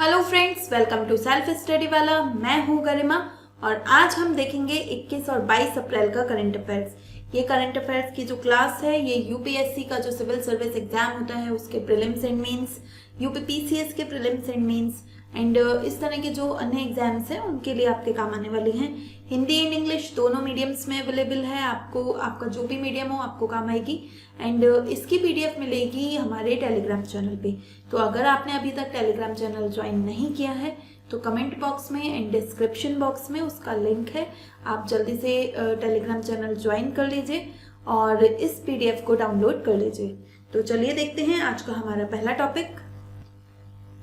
Hello friends, welcome to self study वाला। मैं हूं गरिमा और आज हम देखेंगे 21 और 22 अप्रैल का करंट अफेयर्स। ये करंट अफेयर्स की जो क्लास है ये यूपीएससी का जो सिविल सर्विस एग्जाम होता है उसके प्रीलिम्स एंड मेंस, यूपीपीसीएस के प्रीलिम्स एंड मेंस एंड इस तरह के जो अन्य एग्जाम्स हैं उनके लिए आपके काम आने वाली हैं। हिंदी एंड इंग्लिश दोनों मीडियम्स में अवेलेबल है। आपको आपका जो भी मीडियम हो आपको काम आएगी एंड इसकी पीडीएफ मिलेगी हमारे टेलीग्राम चैनल पे। तो अगर आपने अभी तक टेलीग्राम चैनल ज्वाइन नहीं किया है तो कमेंट बॉक्स में एंड डिस्क्रिप्शन बॉक्स में उसका लिंक है, आप जल्दी से टेलीग्राम चैनल ज्वाइन कर लीजिए और इस पीडीएफ को डाउनलोड कर लीजिए। तो चलिए देखते हैं आज का हमारा पहला टॉपिक।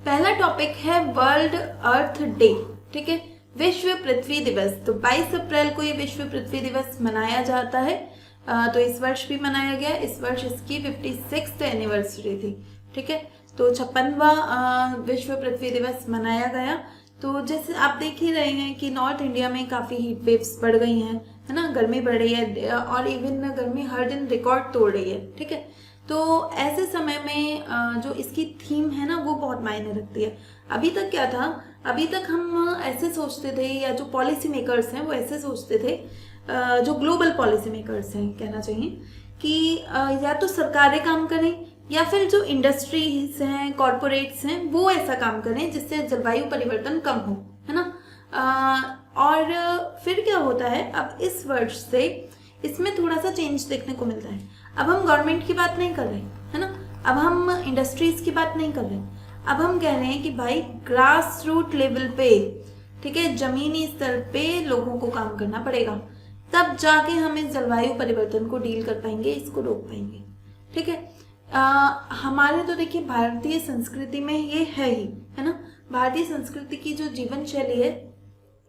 पहला टॉपिक है वर्ल्ड अर्थ डे। ठीक है, विश्व पृथ्वी दिवस। तो 22 अप्रैल को ये विश्व पृथ्वी दिवस मनाया जाता है। तो इस वर्ष भी मनाया गया। इस वर्ष इसकी 56th एनिवर्सरी थी। ठीक है, तो 56वां विश्व पृथ्वी दिवस मनाया गया। तो जैसे आप देख ही रहे हैं कि नॉर्थ इंडिया में काफ़ी हीट वेव्स बढ़ गई हैं, है ना, गर्मी बढ़ रही है और इवन गर्मी हर दिन रिकॉर्ड तोड़ रही है। ठीक है, तो ऐसे समय में जो इसकी थीम है ना वो बहुत मायने रखती है। अभी तक क्या था, अभी तक हम ऐसे सोचते थे या जो पॉलिसी मेकर्स हैं वो ऐसे सोचते थे, जो ग्लोबल पॉलिसी मेकर्स हैं कहना चाहिए कि या तो सरकारें काम करें या फिर जो इंडस्ट्रीज हैं, कॉरपोरेट्स हैं वो ऐसा काम करें जिससे जलवायु परिवर्तन कम हो, है ना। और फिर क्या होता है, अब इस वर्ष से इसमें थोड़ा सा चेंज देखने को मिलता है। अब हम गवर्नमेंट की बात नहीं कर रहे, है ना, अब हम इंडस्ट्रीज की बात नहीं कर रहे, अब हम कह रहे हैं कि भाई ग्रास रूट लेवल पे, ठीक है, जमीनी स्तर पे लोगों को काम करना पड़ेगा, तब जाके हम इस जलवायु परिवर्तन को डील कर पाएंगे, इसको रोक पाएंगे। ठीक है, हमारे तो देखिए भारतीय संस्कृति में ये है ही, है ना, भारतीय संस्कृति की जो जीवन शैली है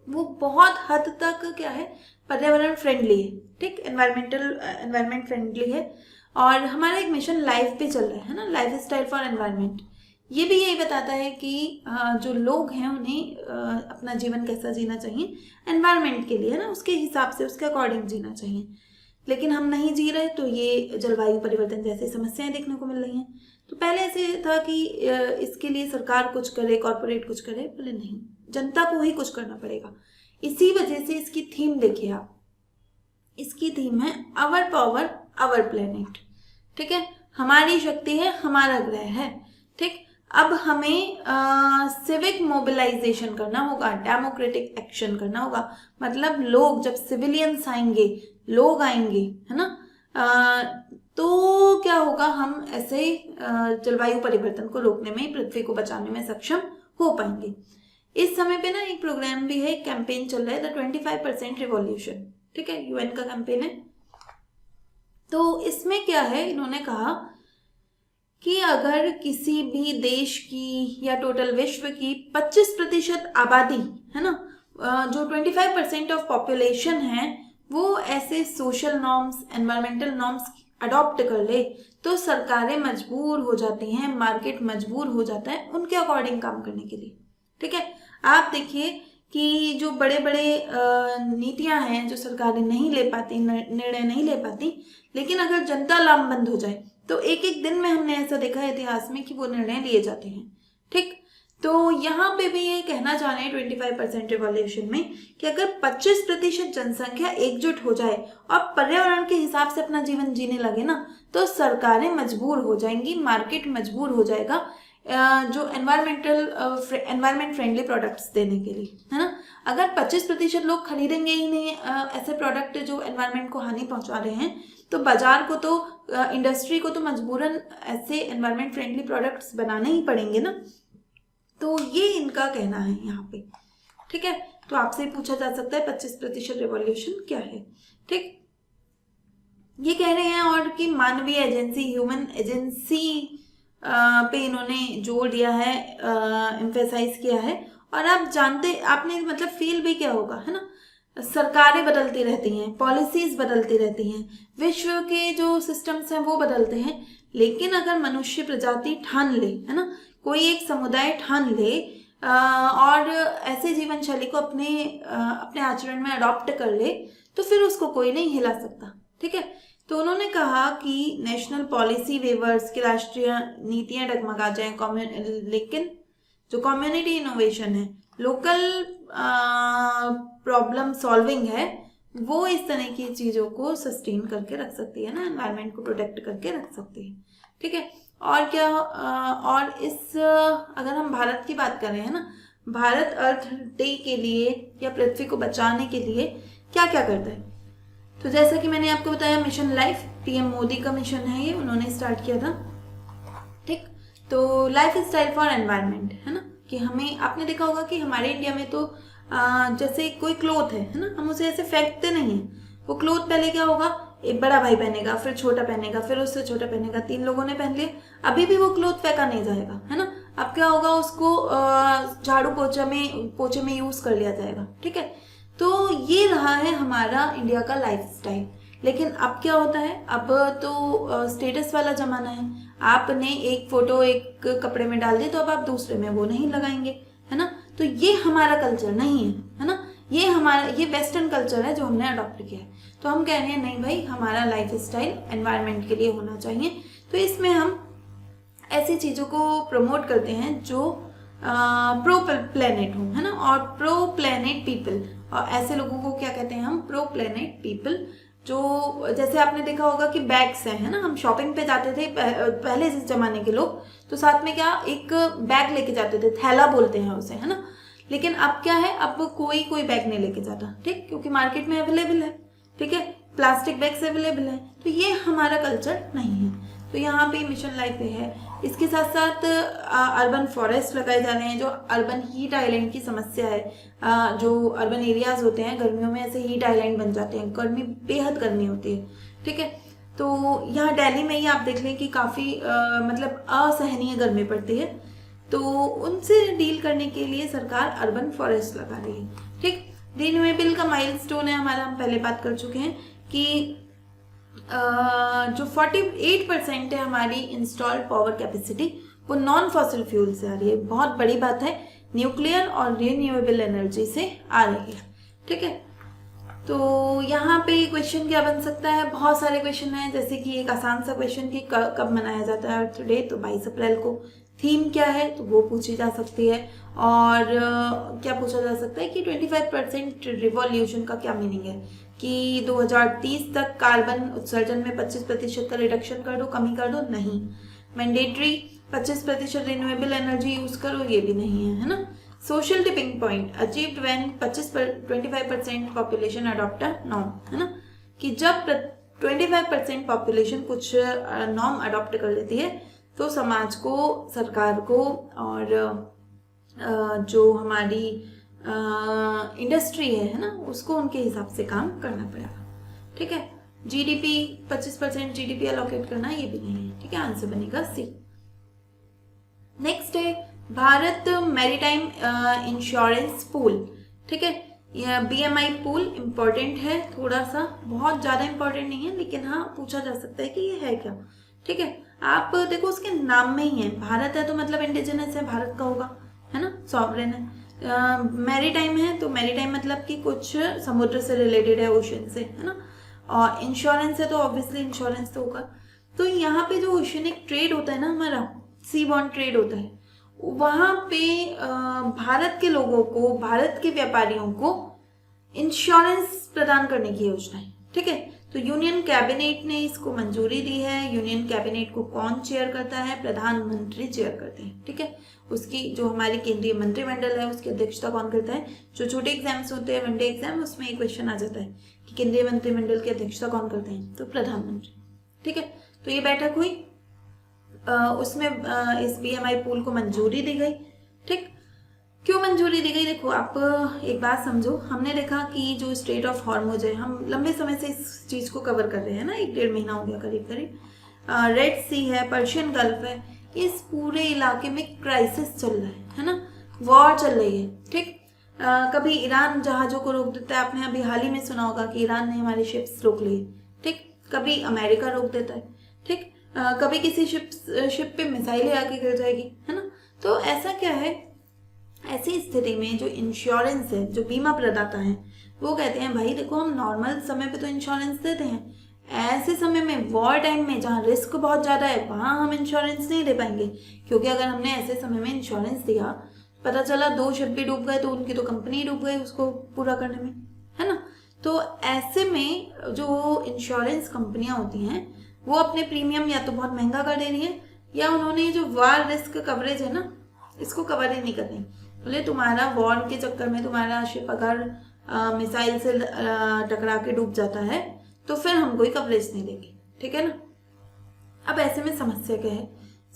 वो बहुत हद तक क्या है, पर्यावरण फ्रेंडली है। ठीक, एनवायरमेंट फ्रेंडली है। और हमारा एक मिशन लाइफ पे चल रहा है ना, लाइफ स्टाइल फॉर एनवायरमेंट। ये भी यही बताता है कि जो लोग हैं उन्हें अपना जीवन कैसा जीना चाहिए एनवायरमेंट के लिए, है ना, उसके हिसाब से उसके अकॉर्डिंग जीना चाहिए। लेकिन हम नहीं जी रहे तो ये जलवायु परिवर्तन जैसी समस्याएं देखने को मिल रही हैं। तो पहले ऐसे था कि इसके लिए सरकार कुछ करे, कॉरपोरेट कुछ करे, बोले नहीं, जनता को ही कुछ करना पड़ेगा। इसी वजह से इसकी थीम देखिए आप, इसकी थीम है आवर पावर आवर प्लेनेट। ठीक है, हमारी शक्ति है, हमारा ग्रह है। ठीक, अब हमें सिविक मोबिलाइजेशन करना होगा, डेमोक्रेटिक एक्शन करना होगा। मतलब लोग, जब सिविलियंस आएंगे, लोग आएंगे, है ना, तो क्या होगा, हम ऐसे जलवायु परिवर्तन को रोकने में, पृथ्वी को बचाने में सक्षम हो पाएंगे। इस समय पे ना एक प्रोग्राम भी है, कैंपेन चल रहा है, द 25% रिवॉल्यूशन। ठीक है, यूएन का कैंपेन है। तो इसमें क्या है, इन्होंने कहा कि अगर किसी भी देश की या टोटल विश्व की 25% आबादी, है ना, जो 25% ऑफ पॉपुलेशन है वो ऐसे social norms, environmental norms adopt कर ले तो सरकारें मजबूर हो जाती हैं, मार्केट मजबूर हो जाता है उनके अकॉर्डिंग काम करने के लिए। ठीक है, आप देखिए कि जो बड़े बड़े नीतियां हैं जो सरकारें नहीं ले पाती, निर्णय नहीं ले पाती, लेकिन अगर जनता लामबंद हो जाए तो एक एक दिन में हमने ऐसा देखा है इतिहास में कि वो निर्णय लिए जाते हैं। ठीक, तो यहाँ पे भी ये कहना चाह रहे हैं 25% रिवॉल्यूशन में कि अगर 25% जनसंख्या एकजुट हो जाए और पर्यावरण के हिसाब से अपना जीवन जीने लगे ना तो सरकारें मजबूर हो जाएंगी, मार्केट मजबूर हो जाएगा जो एनवायरमेंट फ्रेंडली प्रोडक्ट्स देने के लिए, है ना। अगर 25% लोग खरीदेंगे ही नहीं ऐसे प्रोडक्ट जो एनवायरमेंट को हानि पहुंचा रहे हैं तो बाजार को, तो इंडस्ट्री को तो मजबूरन ऐसे एनवायरमेंट फ्रेंडली प्रोडक्ट्स बनाने ही पड़ेंगे ना। तो ये इनका कहना है यहाँ पे। ठीक है, तो आपसे पूछा जा सकता है 25% रिवॉल्यूशन क्या है। ठीक, ये कह रहे हैं और कि मानवीय एजेंसी, ह्यूमन एजेंसी पे इन्होंने जोर दिया है, एम्फेसाइज किया है। और आप जानते, आपने मतलब फील भी क्या होगा, है ना, सरकारें बदलती रहती हैं, पॉलिसीज बदलती रहती हैं, विश्व के जो सिस्टम्स हैं वो बदलते हैं, लेकिन अगर मनुष्य प्रजाति ठान ले, है ना, कोई एक समुदाय ठान ले और ऐसे जीवन शैली को अपने आचरण में अडॉप्ट कर ले तो फिर उसको कोई नहीं हिला सकता। ठीक है, तो उन्होंने कहा कि नेशनल पॉलिसी वेवर्स की राष्ट्रीय नीतियां डगमगा जाएं, लेकिन जो कम्युनिटी इनोवेशन है, लोकल प्रॉब्लम सॉल्विंग है, वो इस तरह की चीज़ों को सस्टेन करके रख सकती है ना, एनवायरनमेंट को प्रोटेक्ट करके रख सकती है। ठीक है, और क्या और इस अगर हम भारत की बात कर रहे हैं ना, भारत अर्थ डे के लिए या पृथ्वी को बचाने के लिए क्या क्या करता है, तो जैसा कि मैंने आपको बताया मिशन लाइफ, पीएम मोदी का मिशन है ये, उन्होंने स्टार्ट किया था। ठीक, तो लाइफ स्टाइल फॉर एनवायरनमेंट है ना, कि हमें, आपने देखा होगा कि हमारे इंडिया में तो जैसे कोई क्लोथ है ना, हम उसे ऐसे फेंकते नहीं हैं। वो क्लोथ पहले क्या होगा, एक बड़ा भाई पहनेगा, फिर छोटा पहनेगा, फिर उससे छोटा पहनेगा, 3 लोगों ने पहन लिया, अभी भी वो क्लोथ फेंका नहीं जाएगा, है ना। अब क्या होगा, उसको झाड़ू पोछे में यूज कर लिया जाएगा। ठीक है, तो ये रहा है हमारा इंडिया का लाइफस्टाइल। लेकिन अब क्या होता है, अब तो स्टेटस वाला जमाना है, आपने एक फोटो एक कपड़े में डाल दी तो अब आप दूसरे में वो नहीं लगाएंगे, है ना। तो ये हमारा कल्चर नहीं है ना, ये वेस्टर्न कल्चर है जो हमने अडॉप्ट किया है। तो हम कह रहे हैं नहीं भाई, हमारा लाइफ स्टाइल एनवायरनमेंट के लिए होना चाहिए। तो इसमें हम ऐसी चीज़ों को प्रमोट करते हैं जो प्रो प्लेनेट हो, है ना, और प्रो प्लेनेट पीपल। और ऐसे लोगों को क्या कहते हैं हम, प्रो प्लेनेट पीपल। जो जैसे आपने देखा होगा कि बैग्स हैं, है ना, हम शॉपिंग पे जाते थे पहले इस जमाने के लोग, तो साथ में क्या एक बैग लेके जाते थे, थैला बोलते हैं उसे, है ना। लेकिन अब क्या है, अब कोई बैग नहीं लेके जाता, ठीक, क्योंकि मार्केट में अवेलेबल है। ठीक है, प्लास्टिक बैग्स अवेलेबल है, तो ये हमारा कल्चर नहीं है। तो यहाँ पे मिशन लाइफ पे है। इसके साथ साथ अर्बन फॉरेस्ट लगाए जा रहे हैं, जो अर्बन हीट आइलैंड की समस्या है। जो अर्बन एरियाज होते हैं, गर्मियों में ऐसे हीट आइलैंड बन जाते हैं, गर्मी बेहद गर्मी होती है। ठीक है, तो यहाँ दिल्ली में ही आप देख लें कि काफ़ी मतलब असहनीय गर्मी पड़ती है। तो उनसे डील करने के लिए सरकार अर्बन फॉरेस्ट लगा रही है। ठीक, रिन्यूएबल का माइलस्टोन है हमारा, हम पहले बात कर चुके हैं कि जो 48% है हमारी इंस्टॉल्ड पावर कैपेसिटी, वो नॉन फॉसिल फ्यूल से आ रही है। बहुत बड़ी बात है, न्यूक्लियर और रिन्यूएबल एनर्जी से आ रही है। ठीक है, तो यहाँ पे क्वेश्चन क्या बन सकता है, बहुत सारे क्वेश्चन हैं। जैसे कि एक आसान सा क्वेश्चन कि कब मनाया जाता है अर्थ डे, तो 22 अप्रैल को। थीम क्या है, तो वो पूछी जा सकती है। और क्या पूछा जा सकता है कि 25% रिवॉल्यूशन का क्या मीनिंग है, कि 2030 तक कार्बन उत्सर्जन में 25% का रिडक्शन कर दो, कमी कर दो, नहीं। मैंडेटरी 25% रिन्यूएबल एनर्जी यूज करो, ये भी नहीं है ना। Social tipping point achieved when 25% population adopt a norm, है ना, कि जब 25% पॉपुलेशन कुछ नॉर्म अडॉप्ट कर लेती है, तो समाज को, सरकार को और जो हमारी इंडस्ट्री है ना, उसको उनके हिसाब से काम करना पड़ेगा। ठीक है, जीडीपी 25% जीडीपी अलोकेट करना, ये भी नहीं है। ठीक है, आंसर बनेगा सी। नेक्स्ट है भारत मैरीटाइम इंश्योरेंस पूल। ठीक है, यह बीएमआई पूल इम्पोर्टेंट है, थोड़ा सा, बहुत ज़्यादा इम्पोर्टेंट नहीं है, लेकिन हाँ पूछा जा सकता है कि ये है क्या। ठीक है, आप देखो उसके नाम में ही है, भारत है तो मतलब इंडिजिनस है, भारत का होगा, है ना, सॉवरेन है। मैरीटाइम है तो मैरीटाइम मतलब कि कुछ समुद्र से रिलेटेड है, ओशन से, है ना। और इंश्योरेंस है तो ऑब्वियसली इंश्योरेंस तो होगा। तो यहाँ पे जो ओशनिक ट्रेड होता है ना हमारा, सी बॉन्ड ट्रेड होता है, वहाँ पे भारत के लोगों को, भारत के व्यापारियों को इंश्योरेंस प्रदान करने की योजना है। ठीक है, तो यूनियन कैबिनेट ने इसको मंजूरी दी है। यूनियन कैबिनेट को कौन चेयर करता है, प्रधानमंत्री चेयर करते हैं। ठीक है, उसकी जो हमारी केंद्रीय मंत्रिमंडल है उसकी अध्यक्षता कौन करता है। जो छोटे एग्जाम्स होते हैं, वनडे एग्जाम, उसमें एक क्वेश्चन आ जाता है कि केंद्रीय मंत्रिमंडल की अध्यक्षता कौन करते हैं, तो प्रधानमंत्री। ठीक है, तो ये बैठक हुई, उसमें इस बीएमआई पूल को मंजूरी दी गई। ठीक, क्यों मंजूरी दी गई, देखो आप एक बात समझो, हमने देखा कि जो स्ट्रेट ऑफ हॉर्मुज है, हम लंबे समय से इस चीज़ को कवर कर रहे हैं ना, 1-1.5 महीना हो गया करीब करीब। रेड सी है, पर्शियन गल्फ है, इस पूरे इलाके में क्राइसिस चल रहा है ना, वॉर चल रही है। ठीक, कभी ईरान जहाज़ों को रोक देता है, आपने अभी हाल ही में सुना होगा कि ईरान ने हमारी शिप्स रोक ली। ठीक, कभी अमेरिका रोक देता है। ठीक, कभी किसी शिप पे मिसाइलें आके गिर जाएगी, है ना। तो ऐसा क्या है, ऐसी स्थिति में जो इंश्योरेंस है, जो बीमा प्रदाता है, वो कहते हैं भाई देखो, हम नॉर्मल समय पे तो इंश्योरेंस देते हैं, ऐसे समय में, वॉर टाइम में जहाँ रिस्क बहुत ज़्यादा है, वहाँ हम इंश्योरेंस नहीं दे पाएंगे, क्योंकि अगर हमने ऐसे समय में इंश्योरेंस दिया पता चला 2 शिप भी डूब गए तो उनकी तो कंपनी ही डूब गई उसको पूरा करने में, है ना। तो ऐसे में जो इंश्योरेंस कंपनियां होती हैं वो अपने प्रीमियम या तो बहुत महंगा कर दे रही है, या उन्होंने जो वार रिस्क कवरेज है ना इसको कवर ही नहीं कर रही। बोले तुम्हारा वॉर के चक्कर में तुम्हारा शिप अगर मिसाइल से टकरा के डूब जाता है तो फिर हम कोई कवरेज नहीं देंगे, ठीक है ना। अब ऐसे में समस्या क्या है,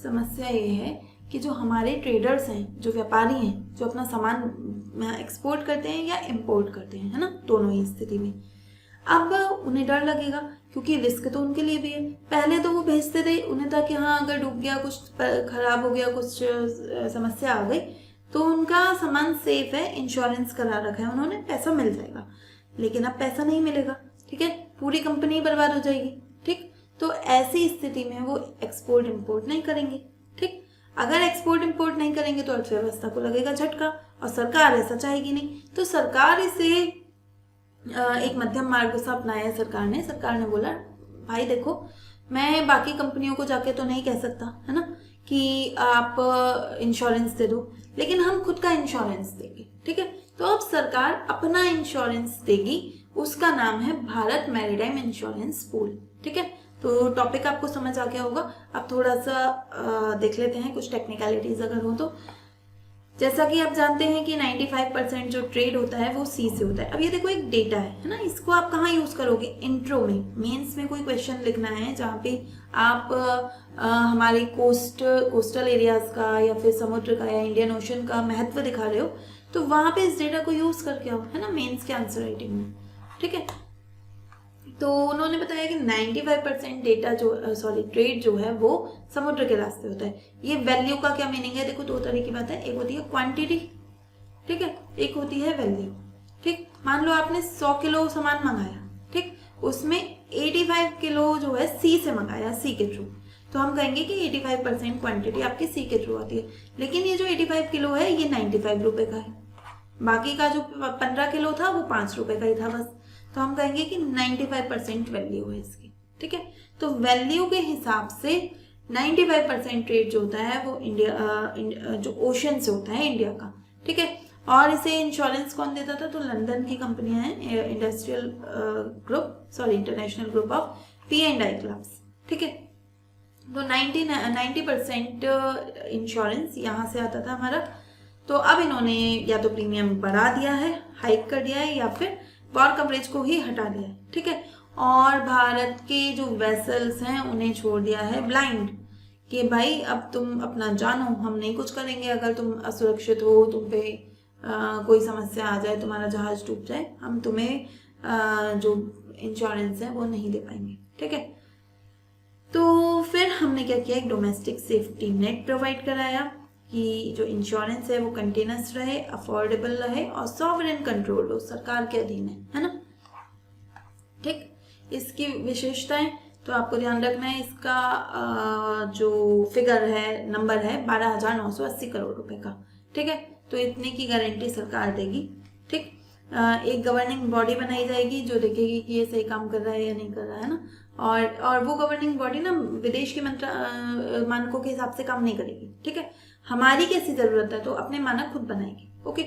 समस्या ये है कि जो हमारे ट्रेडर्स हैं, जो व्यापारी हैं, जो अपना सामान एक्सपोर्ट करते हैं या इंपोर्ट करते हैं, है ना, दोनों ही स्थिति में अब उन्हें डर लगेगा क्योंकि रिस्क तो उनके लिए भी है। पहले तो वो भेजते थे, उन्हें था कि हाँ अगर डूब गया, कुछ खराब हो गया, कुछ समस्या आ गई तो उनका सामान सेफ है, इंश्योरेंस करा रखा है उन्होंने, पैसा मिल जाएगा। लेकिन अब पैसा नहीं मिलेगा, ठीक है, पूरी कंपनी बर्बाद हो जाएगी, ठीक। तो ऐसी स्थिति में वो एक्सपोर्ट इंपोर्ट नहीं करेंगे, ठीक। अगर एक्सपोर्ट इंपोर्ट नहीं करेंगे तो अर्थव्यवस्था को लगेगा झटका, और सरकार ऐसा चाहेगी नहीं। तो सरकार इसे एक मध्यम मार्ग सा अपनाया सरकार ने बोला भाई देखो, मैं बाकी कंपनियों को जाके तो नहीं कह सकता, है ना, कि आप इंश्योरेंस दे दो, लेकिन हम खुद का इंश्योरेंस देंगे, ठीक है। तो अब सरकार अपना इंश्योरेंस देगी, उसका नाम है भारत मैरीटाइम इंश्योरेंस पूल, ठीक है। तो टॉपिक आपको समझ आ गया होगा। अब थोड़ा सा देख लेते हैं कुछ टेक्निकलिटीज अगर हो तो। जैसा कि आप जानते हैं कि 95% जो ट्रेड होता है वो सी से होता है। अब ये देखो एक डेटा है ना, इसको आप कहाँ यूज करोगे, इंट्रो में, मेंस में कोई क्वेश्चन लिखना है जहाँ पे आप हमारे कोस्टल एरियाज का या फिर समुद्र का या इंडियन ओशन का महत्व दिखा रहे हो, तो वहां पे इस डेटा को यूज करके आओ, है ना, मेंस के आंसर राइटिंग में, ठीक है। तो उन्होंने बताया कि 95% डेटा ट्रेड जो है वो समुद्र के रास्ते होता है। ये वैल्यू का क्या मीनिंग है, देखो दो तरह की बात है, एक होती है क्वांटिटी, ठीक है, एक होती है वैल्यू, ठीक। मान लो आपने 100 किलो सामान मंगाया, ठीक, उसमें 85 किलो जो है सी से मंगाया, सी के थ्रू, तो हम कहेंगे कि 85% क्वांटिटी आपकी सी के थ्रू आती है। लेकिन ये जो 85 किलो है ये 95 रुपए का है, बाकी का जो 15 किलो था वो 5 रुपए का ही था बस, तो हम कहेंगे कि 95% वैल्यू है इसकी, ठीक है। तो वैल्यू के हिसाब से 95% ट्रेड जो होता है वो इंडिया जो ओशन से होता है इंडिया का, ठीक है। और इसे इंश्योरेंस कौन देता था, तो लंदन की कंपनियां हैं, international group of P&I clubs, ठीक है। तो 90% इंश्योरेंस यहाँ से आता था हमारा। तो अब इन्होंने या तो प्रीमियम बढ़ा दिया है, हाइक कर दिया है, या फिर वॉर कवरेज को ही हटा दिया है, ठीक है। और भारत के जो वेसल्स हैं उन्हें छोड़ दिया है ब्लाइंड, कि भाई अब तुम अपना जानो, हम नहीं कुछ करेंगे अगर तुम असुरक्षित हो, तुम पे कोई समस्या आ जाए, तुम्हारा जहाज डूब जाए, हम तुम्हें जो इंश्योरेंस है वो नहीं दे पाएंगे, ठीक है। तो फिर हमने क्या किया, एक डोमेस्टिक सेफ्टी नेट प्रोवाइड कराया कि जो इंश्योरेंस है वो कंटिन्यूस रहे, अफोर्डेबल रहे और सॉवरेन कंट्रोल हो, सरकार के अधीन है ना, ठीक। इसकी विशेषताएं तो आपको ध्यान रखना है, इसका जो फिगर है, नंबर है 12,980 करोड़ रुपए का, ठीक है। तो इतने की गारंटी सरकार देगी, ठीक। एक गवर्निंग बॉडी बनाई जाएगी जो देखेगी कि ये सही काम कर रहा है या नहीं कर रहा है ना, और वो गवर्निंग बॉडी ना विदेश के मानकों के हिसाब से काम नहीं करेगी, ठीक है। हमारी कैसी जरूरत है तो अपने मानक खुद बनाएगी, ओके।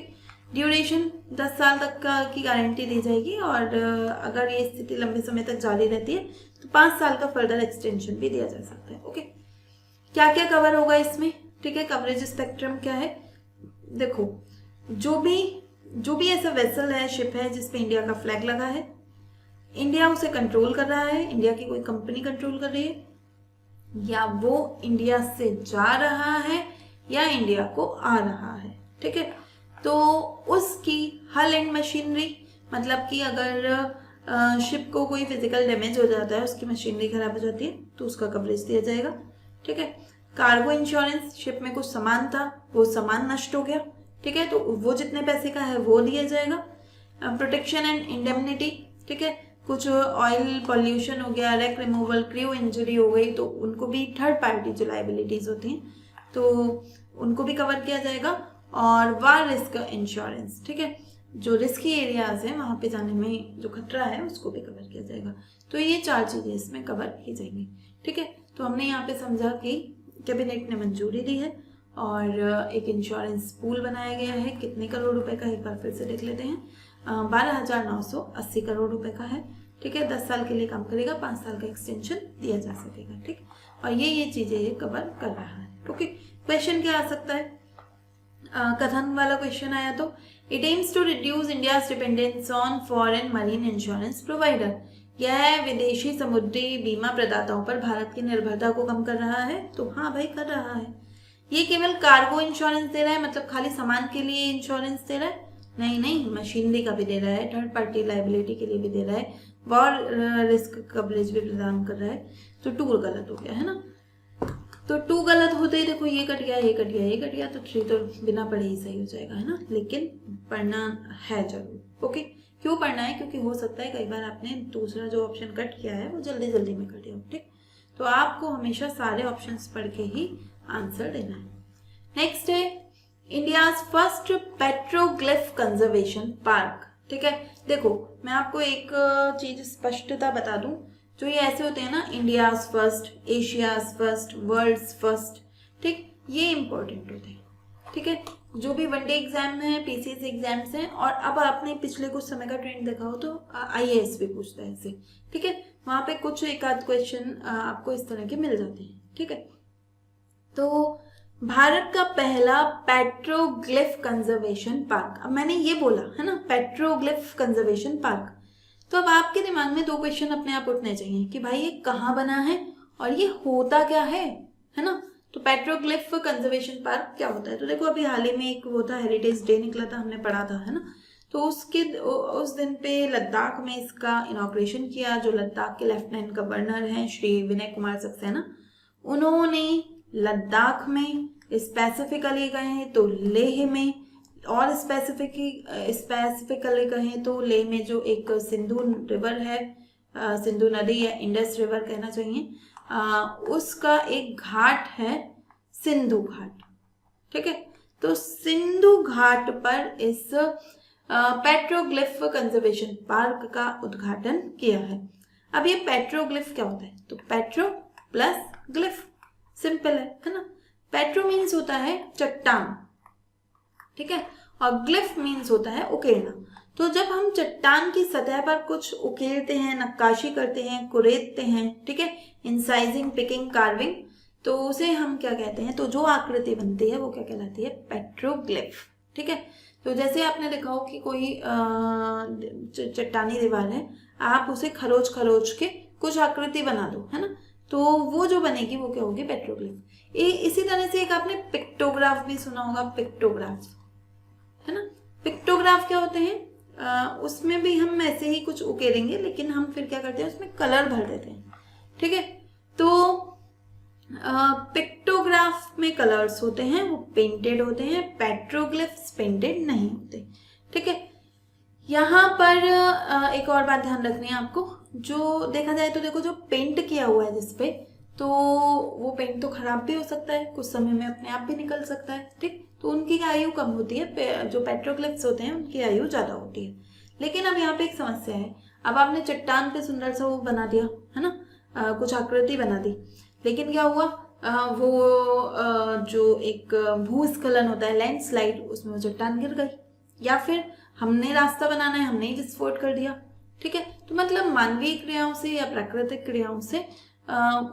ड्यूरेशन 10 साल तक की गारंटी दी जाएगी, और अगर ये स्थिति लंबे समय तक जारी रहती है तो 5 साल का फर्दर एक्सटेंशन भी दिया जा सकता है, ओके। क्या क्या कवर होगा इसमें, ठीक है, कवरेज स्पेक्ट्रम क्या है, देखो जो भी ऐसा वेसल है, शिप है जिसपे इंडिया का फ्लैग लगा है, इंडिया उसे कंट्रोल कर रहा है, इंडिया की कोई कंपनी कंट्रोल कर रही है, या वो इंडिया से जा रहा है या इंडिया को आ रहा है, ठीक है। तो उसकी हल एंड मशीनरी, मतलब कि अगर शिप को कोई फिजिकल डैमेज हो जाता है, उसकी मशीनरी खराब हो जाती है तो उसका कवरेज दिया जाएगा, ठीक है। कार्गो इंश्योरेंस, शिप में कुछ सामान था, वो सामान नष्ट हो गया, ठीक है, तो वो जितने पैसे का है वो दिया जाएगा। प्रोटेक्शन एंड इंडेमनिटी, ठीक है, कुछ ऑयल पॉल्यूशन हो गया, रेक रिमूवल, क्रू इंजरी हो गई, तो उनको भी थर्ड पार्टी जो लाइबिलिटीज होती हैं तो उनको भी कवर किया जाएगा। और वार रिस्क इंश्योरेंस, ठीक है, जो रिस्की एरियाज हैं वहां पे जाने में जो खतरा है उसको भी कवर किया जाएगा। तो ये 4 चीजें इसमें कवर की जाएंगी, ठीक है। तो हमने यहाँ पे समझा कि कैबिनेट ने मंजूरी दी है और एक इंश्योरेंस पूल बनाया गया है। कितने करोड़ रुपए का, एक बार फिर से देख लेते हैं, 12,980 करोड़ रुपए का है। ठीक है, 10 साल के लिए काम करेगा, 5 साल का एक्सटेंशन दिया जा सकेगा। ठीक, और ये चीजें ये कवर कर रहा है। ओके, क्वेश्चन क्या आ सकता है? कथन वाला क्वेश्चन आया तो it aims to reduce India's dependence on foreign marine insurance provider. यह विदेशी समुद्री बीमा प्रदाताओं पर भारत की निर्भरता को कम कर रहा है। तो हाँ भाई, कर रहा है। ये केवल कार्गो इंश्योरेंस दे रहा है, मतलब खाली सामान के लिए इंश्योरेंस दे रहा है? नहीं, मशीनरी का भी दे रहा है, थर्ड पार्टी लाइबिलिटी के लिए भी दे रहा है, वॉर रिस्क कवरेज भी प्रदान कर रहा है। तो 2 गलत हो गया है ना। तो 2 गलत होते ही देखो ये कट गया, ये कट गया, ये कट गया, तो 3 तो बिना पढ़े ही सही हो जाएगा, है ना। लेकिन पढ़ना है जरूर। ओके, क्यों पढ़ना है? क्योंकि हो सकता है कई बार आपने दूसरा जो ऑप्शन कट किया है वो जल्दी जल्दी में कटे हो। ठीक, तो आपको हमेशा सारे ऑप्शंस पढ़ के ही आंसर देना है। नेक्स्ट है India's first petroglyph conservation park. ठीक है, देखो मैं आपको एक चीज स्पष्टता बता दूं, जो ये ऐसे होते हैं ना, India's first, Asia's first, world's first. ठीक, ये इंपॉर्टेंट होते हैं। ठीक है, जो भी वनडे एग्जाम है, पीसीएस एग्जाम्स हैं, और अब आपने पिछले कुछ समय का ट्रेंड देखा हो तो आईएएस भी पूछता है ऐसे। ठीक है, वहां पे कुछ एक आध क्वेश्चन आपको इस तरह के मिल जाते हैं। ठीक है, तो भारत का पहला पेट्रोग्लिफ कंजर्वेशन पार्क, अब मैंने ये बोला है ना, पेट्रोग्लिफ कंजर्वेशन पार्क, तो अब आपके दिमाग में 2 क्वेश्चन अपने आप उठने चाहिए कि भाई ये कहाँ बना है और ये होता क्या है ना। तो पेट्रोग्लिफ कंजर्वेशन पार्क क्या होता है? तो देखो अभी हाल ही में एक वो था, हेरिटेज डे निकला था, हमने पढ़ा था, है ना। तो उस दिन पे लद्दाख में इसका इनॉग्रेशन किया। जो लद्दाख के लेफ्टिनेंट गवर्नर हैं श्री विनय कुमार सक्सेना, उन्होंने लद्दाख में स्पेसिफिकली कहें तो लेह में, और स्पेसिफिकली कहें तो लेह में जो एक सिंधु रिवर है, सिंधु नदी या इंडस रिवर कहना चाहिए, उसका एक घाट है सिंधु घाट। ठीक है, तो सिंधु घाट पर इस पेट्रोग्लिफ कंजर्वेशन पार्क का उद्घाटन किया है। अब ये पेट्रोग्लिफ क्या होता है? तो पेट्रो प्लस ग्लिफ, सिंपल है ना। पेट्रो मीन्स होता है चट्टान, ठीक है, और ग्लिफ मीन्स होता है उकेरना। तो जब हम चट्टान की सतह पर कुछ उकेरते हैं, नक्काशी करते हैं, कुरेदते हैं, ठीक है, इंसाइजिंग, पिकिंग, कार्विंग, तो उसे हम क्या कहते हैं? तो जो आकृति बनती है वो क्या कहलाती है? पेट्रोग्लिफ। ठीक है, तो जैसे आपने देखा हो कि कोई चट्टानी दीवार है, आप उसे खरोच खरोच के कुछ आकृति बना दो, है ना, तो वो जो बनेगी वो क्या होगी? पेट्रोग्लिफ। इसी तरह से एक आपने पिक्टोग्राफ भी सुना होगा, पिक्टोग्राफ, है ना। पिक्टोग्राफ क्या होते हैं? उसमें भी हम ऐसे ही कुछ उकेरेंगे, लेकिन हम फिर क्या करते हैं? उसमें कलर भर देते हैं। ठीक है, तो पिक्टोग्राफ में कलर्स होते हैं, वो पेंटेड होते हैं। पेट्रोग्लिफ्स पेंटेड नहीं होते। ठीक है, यहाँ पर एक और बात ध्यान रखनी है आपको, जो देखा जाए तो देखो जो पेंट किया हुआ है जिसपे, तो वो पेंट तो खराब भी हो सकता है, कुछ समय में अपने आप भी निकल सकता है। ठीक, तो उनकी आयु कम होती है, जो पेट्रोग्लिफ्स होते हैं उनकी आयु ज्यादा होती है। लेकिन अब यहाँ पे एक समस्या है, अब आपने चट्टान पे सुंदर सा वो बना दिया, है ना, कुछ आकृति बना दी, लेकिन क्या हुआ? जो एक भूस्खलन होता है, लैंडस्लाइड, उसमें वो चट्टान गिर गई, या फिर हमने रास्ता बनाना है, हमने ही विस्फोट कर दिया। ठीक है, तो मतलब मानवीय क्रियाओं से या प्राकृतिक क्रियाओं से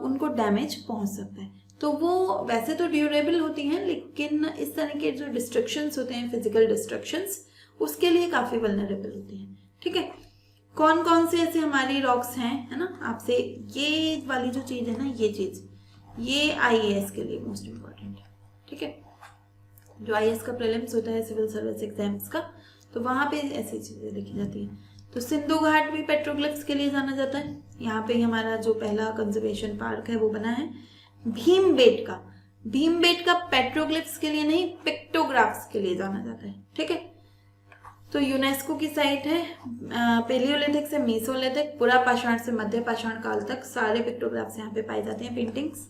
उनको डैमेज पहुंच सकता है। तो वो वैसे तो ड्यूरेबल होती हैं, लेकिन इस तरह के जो डिस्ट्रक्शंस होते हैं, फिजिकल डिस्ट्रक्शंस, उसके लिए काफी वल्नरेबल होती हैं। ठीक है, कौन कौन से ऐसे हमारी रॉक्स हैं, है ना, आपसे ये वाली जो चीज है ना, ये चीज, ये आईएएस के लिए मोस्ट इम्पॉर्टेंट है। ठीक है, जो आईएएस का प्रीलिम्स होता है, सिविल सर्विस एग्जाम्स का, तो वहां पे ऐसी चीजें देखी जाती हैं। तो सिंधु घाट भी पेट्रोग्लिफ्स के लिए जाना जाता है। यहाँ पे हमारा जो पहला कंजर्वेशन पार्क है वो बना है। भीमबेटका पेट्रोग्लिफ्स के लिए नहीं, पिक्टोग्राफ्स के लिए जाना जाता है। ठीक है, तो यूनेस्को की साइट है। पेलियोलिथिक से मीसोलिथिक, पुरा पाषाण से मध्य पाषाण काल तक सारे पिक्टोग्राफ्स यहाँ पे पाए जाते हैं, पेंटिंग्स।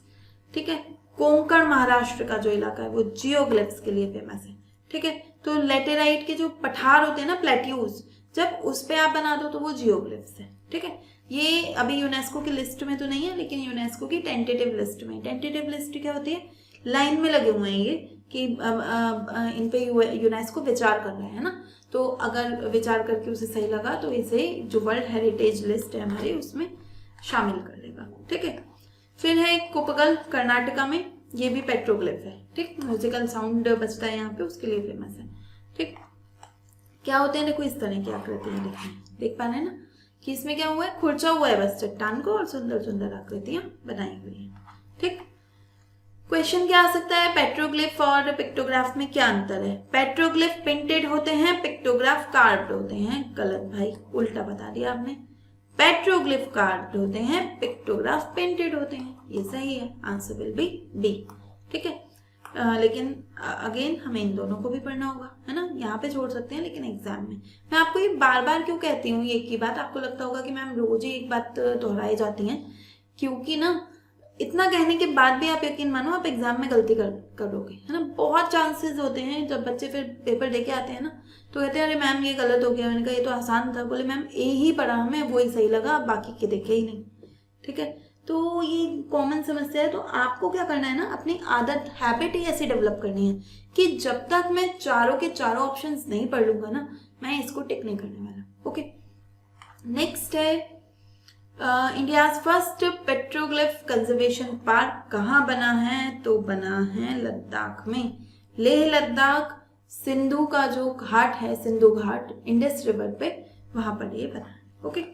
ठीक है, कोंकण महाराष्ट्र का जो इलाका है वो जियोग्लिफ्स के लिए फेमस है। ठीक है, तो लेटेराइट के जो पठार होते हैं ना, प्लेट्यूज, जब उस पे आप बना दो तो वो जियोग्लिफ्स है। ठीक है, ये अभी यूनेस्को की लिस्ट में तो नहीं है, लेकिन यूनेस्को की टेंटेटिव लिस्ट में। टेंटेटिव लिस्ट क्या होती है? लाइन में लगे हुए हैं ये, कि इन पे यूनेस्को विचार कर रहा है ना, तो अगर विचार करके उसे सही लगा तो इसे जो वर्ल्ड हेरिटेज लिस्ट है हमारी उसमें शामिल कर लेगा। ठीक है, फिर है कुप्पगल कर्नाटका में, ये भी पेट्रोग्लिफ है। ठीक, म्यूजिकल साउंड बजता है यहाँ पे, उसके लिए फेमस है। ठीक, क्या होते हैं, देखो इस तरह की आकृतियां लिखी हैं, देख पा रहे हैं ना कि इसमें क्या हुआ है, खुरचा हुआ है बस चट्टान को और सुंदर सुंदर आकृतियां बनाई हुई हैं। ठीक, क्वेश्चन क्या आ सकता है, पेट्रोग्लिफ और पिक्टोग्राफ में क्या अंतर है। पेट्रोग्लिफ प्रिंटेड होते हैं, पिक्टोग्राफ कार्व्ड होते हैं। गलत भाई, उल्टा बता दिया आपने। पेट्रोग्लिफ कार्व्ड होते हैं, पिक्टोग्राफ पेंटेड होते हैं। ये सही है, आंसर विल बी बी। ठीक है, लेकिन अगेन हमें इन दोनों को भी पढ़ना होगा, है ना। यहाँ पे छोड़ सकते हैं लेकिन एग्जाम में मैं आपको ये बार बार क्यों कहती हूँ, ये की बात आपको लगता होगा कि मैम रोज ही एक बात दोहराई जाती है, क्योंकि ना इतना कहने के बाद भी आप यकीन मानो आप एग्जाम में गलती करोगे, है ना। बहुत चांसेस होते हैं जब बच्चे फिर पेपर देके आते हैं ना, तो कहते हैं अरे मैम ये गलत हो गया। मैंने कहा ये तो आसान था। बोले मैम ए ही पढ़ा हमें, वो ही सही लगा, बाकी के देखे ही नहीं। ठीक है, तो ये कॉमन समस्या है। तो आपको क्या करना है ना, अपनी आदत, हैबिट ही ऐसी डेवलप करनी है कि जब तक मैं चारों के चारों ऑप्शंस नहीं पढ़ लूंगा ना, मैं इसको टिक नहीं करने वाला। ओके, नेक्स्ट है India's first petroglyph conservation park कहाँ बना है, तो बना है लद्दाख में। लेह लद्दाख, सिंधु का जो घाट है, सिंधु घाट इंडस रिवर पे, वहां पर ये बना है। ओके,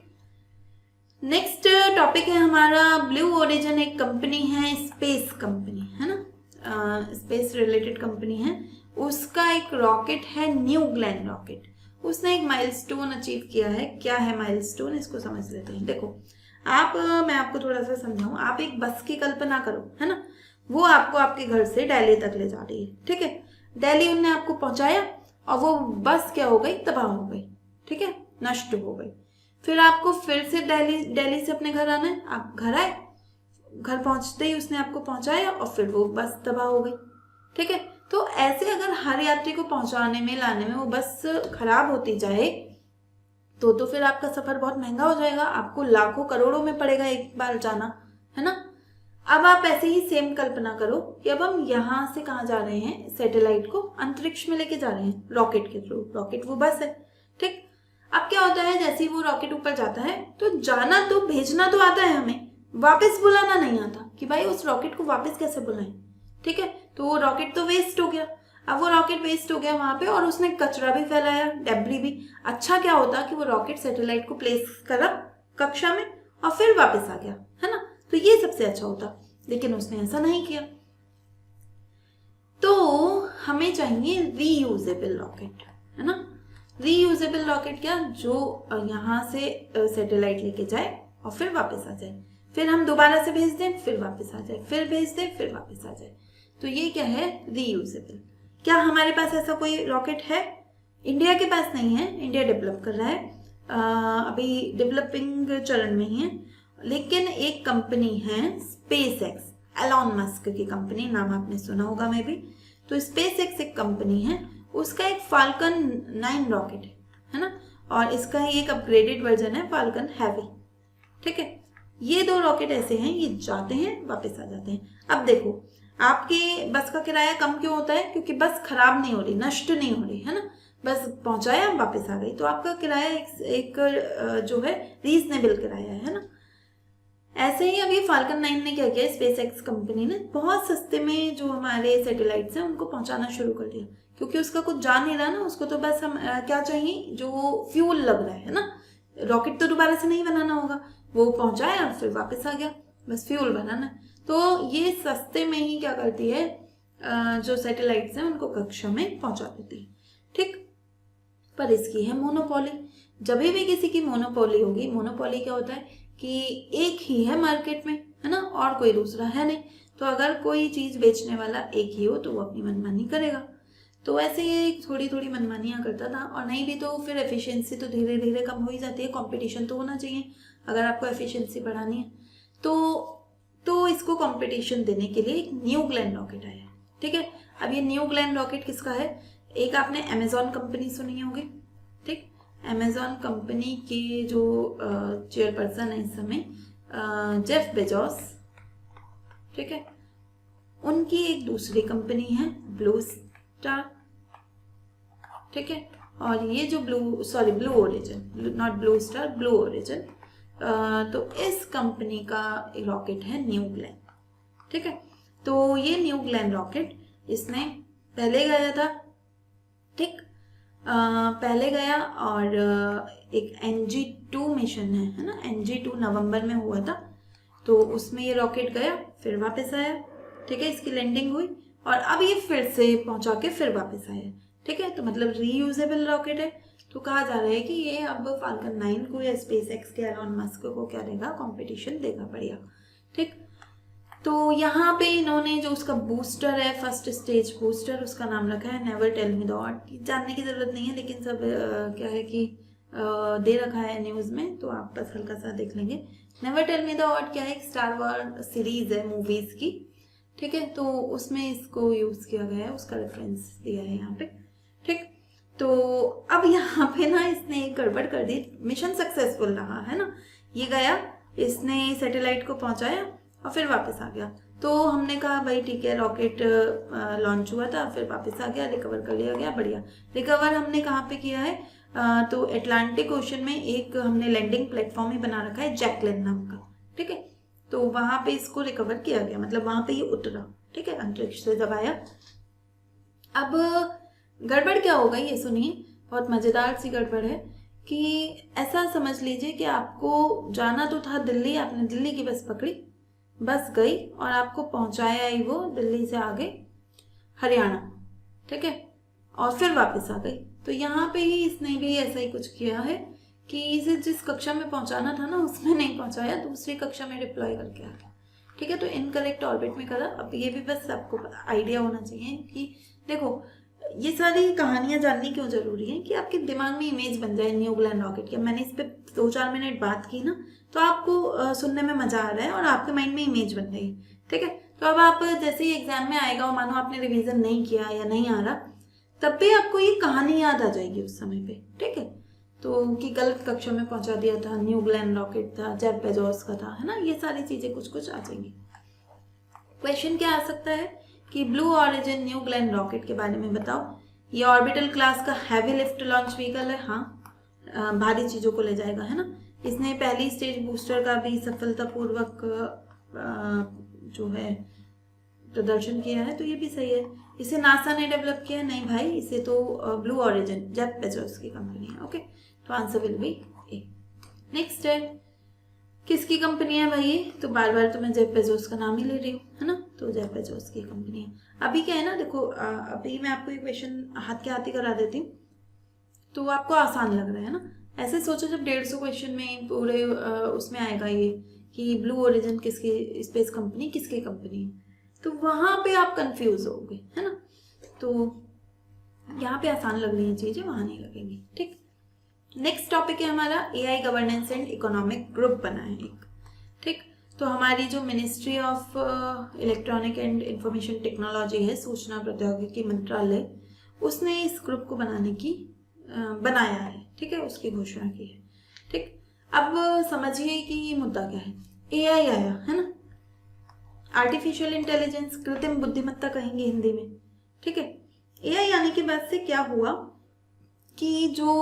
नेक्स्ट टॉपिक है हमारा ब्लू ओरिजिन। एक कंपनी है, स्पेस कंपनी है ना, स्पेस रिलेटेड कंपनी है। उसका एक रॉकेट है न्यू ग्लेन रॉकेट। उसने एक माइलस्टोन अचीव किया है। क्या है माइलस्टोन, इसको समझ लेते हैं। देखो आप, मैं आपको थोड़ा सा समझाऊं। आप एक बस की कल्पना करो, है ना, वो आपको आपके घर से दिल्ली तक ले जा रही है। ठीक है, दिल्ली उनने आपको पहुंचाया और वो बस क्या हो गई, तबाह हो गई। ठीक है, नष्ट हो गई। फिर आपको फिर से दिल्ली से अपने घर आना है। आप घर आए, घर पहुंचते ही उसने आपको पहुंचाया और फिर वो बस तबाह हो गई। ठीक है, तो ऐसे अगर हर यात्री को पहुंचाने में, लाने में वो बस खराब होती जाए तो फिर आपका सफर बहुत महंगा हो जाएगा। आपको लाखों करोड़ों में पड़ेगा एक बार जाना, है ना। अब आप ऐसे ही सेम कल्पना करो कि अब हम यहाँ से कहाँ जा रहे हैं, सैटेलाइट को अंतरिक्ष में लेके जा रहे हैं रॉकेट के थ्रू। रॉकेट वो बस है। ठीक, अब क्या होता है, जैसे ही वो रॉकेट ऊपर जाता है तो जाना तो, भेजना तो आता है हमें, वापस बुलाना नहीं आता कि भाई उस रॉकेट को वापस कैसे बुलाएं। ठीक है, तो वो रॉकेट तो वेस्ट हो गया। अब वो रॉकेट वेस्ट हो गया वहां पे और उसने कचरा भी फैलाया, डेब्री भी। अच्छा क्या होता कि वो रॉकेट सैटेलाइट को प्लेस करा कक्षा में और फिर वापस आ गया, है ना, तो ये सबसे अच्छा होता। लेकिन उसने ऐसा नहीं किया। तो हमें चाहिए रीयूजेबल रॉकेट, है ना। रीयूजेबल रॉकेट क्या, जो यहाँ से सैटेलाइट लेके जाए और फिर वापस आ जाए, फिर हम दोबारा से भेज दें, फिर वापस आ जाए, फिर भेज दें, फिर वापस आ जाए। तो ये क्या है, रीयूजेबल। क्या हमारे पास ऐसा कोई रॉकेट है? इंडिया के पास नहीं है, इंडिया डेवलप कर रहा है, अभी डेवलपिंग चरण में ही है। लेकिन एक कंपनी है स्पेस एक्स, एलॉन मस्क की कंपनी, नाम आपने सुना होगा में भी। तो स्पेस एक्स एक कंपनी है, उसका एक फाल्कन 9 रॉकेट है ना, और इसका ही एक अपग्रेडेड वर्जन है फाल्कन हैवी। ठीक है, ये 2 रॉकेट ऐसे हैं, ये जाते हैं वापस आ जाते हैं। अब देखो आपके बस का किराया कम क्यों होता है, क्योंकि बस खराब नहीं हो रही, नष्ट नहीं हो रही, है ना, बस पहुंचाया वापस आ गई। तो आपका किराया एक जो है रीजनेबल किराया है ना। ऐसे ही अभी फाल्कन 9 ने क्या किया, स्पेस एक्स कंपनी ने बहुत सस्ते में जो हमारे सैटेलाइट्स हैं उनको पहुंचाना शुरू कर दिया, क्योंकि उसका कुछ जा नहीं रहा ना, उसको तो बस हम क्या चाहिए, जो फ्यूल लग रहा है ना, रॉकेट तो दोबारा से नहीं बनाना होगा, वो पहुंचाया फिर वापस आ गया, बस फ्यूल बनाना। तो ये सस्ते में ही क्या करती है, जो सैटेलाइट्स हैं उनको कक्षा में पहुंचा देती है। ठीक, पर इसकी है मोनोपोली। जब भी किसी की मोनोपोली होगी, मोनोपोली क्या होता है कि एक ही है मार्केट में, है ना, और कोई दूसरा है नहीं। तो अगर कोई चीज बेचने वाला एक ही हो तो वो अपनी मनमानी करेगा। तो ऐसे ये थोड़ी थोड़ी मनमानियां करता था, और नहीं भी तो फिर एफिशिएंसी तो धीरे धीरे कम हो ही जाती है। कंपटीशन तो होना चाहिए अगर आपको एफिशिएंसी बढ़ानी है। तो इसको कंपटीशन देने के लिए एक न्यू ग्लेन रॉकेट आया है। ठीक है, अब ये न्यू ग्लेन रॉकेट किसका है, एक आपने अमेजॉन कंपनी सुनी होगी। ठीक, अमेजॉन कंपनी के जो चेयरपर्सन है इस समय जेफ बेजोस। ठीक है, उनकी एक दूसरी कंपनी है ब्लू स्टार, ठीक है। और ये जो blue origin, not blue star, blue origin, तो इस कंपनी का रॉकेट है न्यू ग्लेन, ठीक है। तो ये न्यू ग्लेन रॉकेट इसने पहले गया था, ठीक, पहले गया और एक NG-2 मिशन है ना, NG-2 नवंबर में हुआ था, तो उसमें ये रॉकेट गया फिर वापस आया, ठीक है। इसकी लैंडिंग हुई और अब ये फिर से पहुंचा के फिर वापस आया, ठीक है। तो मतलब रीयूजेबल रॉकेट है। तो कहा जा रहा है कि ये अब फाल्कन 9 को या स्पेसएक्स के एलॉन मस्क को क्या देगा, कंपटीशन देगा, बढ़िया, ठीक। तो यहाँ पे इन्होंने जो उसका बूस्टर है, फर्स्ट स्टेज बूस्टर, उसका नाम रखा है never tell me the what. जानने की जरूरत नहीं है, लेकिन सब क्या है कि दे रखा है न्यूज में, तो आप बस हल्का सा देख लेंगे। Never tell me the what क्या है, एक स्टार वॉर सीरीज है मूवीज की, ठीक है। तो उसमें इसको यूज किया गया है, उसका रेफरेंस दिया है यहाँ पे, ठीक। तो अब यहाँ पे ना इसने एक गड़बड़ कर दी, मिशन सक्सेसफुल रहा है ना, ये गया, इसने सैटेलाइट को पहुंचाया और फिर वापस आ गया। तो हमने कहा भाई ठीक है, रॉकेट लॉन्च हुआ था, फिर वापस आ गया, रिकवर कर लिया गया, बढ़िया। रिकवर हमने कहाँ पे किया है, तो अटलांटिक ओशन में एक हमने लैंडिंग प्लेटफॉर्म ही बना रखा है जैकलिन नाम का, ठीक है। तो वहां पे इसको रिकवर किया गया, मतलब वहां पे ये उतरा, ठीक है, अंतरिक्ष से जब आया। अब गड़बड़ क्या होगा ये सुनिए, बहुत मजेदार सी गड़बड़ है कि ऐसा समझ लीजिए कि आपको जाना तो था दिल्ली, आपने दिल्ली की बस पकड़ी, बस गई और आपको पहुंचाया ही वो दिल्ली से आगे हरियाणा, ठीक है, और फिर वापस आ गई। तो यहाँ पे ही इसने भी ऐसा ही कुछ किया है कि इसे जिस कक्षा में पहुंचाना था ना उसमें नहीं पहुंचाया, दूसरी कक्षा में डिप्लॉय करके आ गया, ठीक है। तो इनकरेक्ट ऑर्बिट में करा। अब ये भी बस आपको आइडिया होना चाहिए कि देखो ये सारी कहानियां जाननी क्यों जरूरी है, कि आपके दिमाग में इमेज बन जाए न्यू ग्लेन रॉकेट की। मैंने इस पे 2-4 मिनट बात की ना, तो आपको सुनने में मजा आ रहा है और आपके माइंड में इमेज बन गई, ठीक है। तो अब आप जैसे ही एग्जाम में आएगा और मानो आपने रिवीजन नहीं किया या नहीं आ रहा, तब भी आपको ये कहानी याद आ जाएगी उस समय पे, ठीक है। तो कि गलत कक्षा में पहुंचा दिया था, न्यू ग्लेन रॉकेट था, जेफ बेजोस का था, है ना, ये सारी चीजें कुछ कुछ आ जाएंगी। क्वेश्चन क्या आ सकता है कि blue origin new Glenn rocket के बारे में बताओ। ये ऑर्बिटल क्लास का हैवी लिफ्ट लॉन्च व्हीकल है, हाँ, भारी चीजों को ले जाएगा, है ना। इसने पहली स्टेज बूस्टर का भी सफलतापूर्वक जो है प्रदर्शन किया है, तो ये भी सही है। इसे नासा ने डेवलप किया है, नहीं भाई, इसे तो ब्लू ओरिजिन जेफ बेजोस की कंपनी है, ओके। तो answer will B A. Next है, किसकी कंपनी है भाई, तो बार बार तो मैं जेफ बेजोस का नाम ही ले रही हूँ, है ना, तो जेफ बेजोस की कंपनी है। अभी क्या है ना, देखो अभी मैं आपको एक क्वेश्चन हाथ के हाथ ही करा देती हूँ, तो आपको आसान लग रहा है ना। ऐसे सोचो जब 150 क्वेश्चन में पूरे उसमें आएगा ये कि ब्लू ओरिजिन किसकी स्पेस कंपनी, किसकी कंपनी है, तो वहां पे आप कंफ्यूज होगे, है ना। तो यहाँ पे आसान लग रही है चीजें, वहां नहीं लगेंगी, ठीक। नेक्स्ट टॉपिक है हमारा AI governance and economic group बना है एक, ठीक। तो हमारी जो ministry of electronic and information technology है, सूचना प्रौद्योगिकी मंत्रालय, उसने इस ग्रुप को बनाया है, ठीक है, उसकी घोषणा की है, ठीक। अब समझिए कि ये मुद्दा क्या है, AI आया है ना, आर्टिफिशियल इंटेलिजेंस, कृत्रिम बुद्धिमत्ता कहेंगे हिंदी में, ठीक है। AI आने के बाद से क्या हुआ कि जो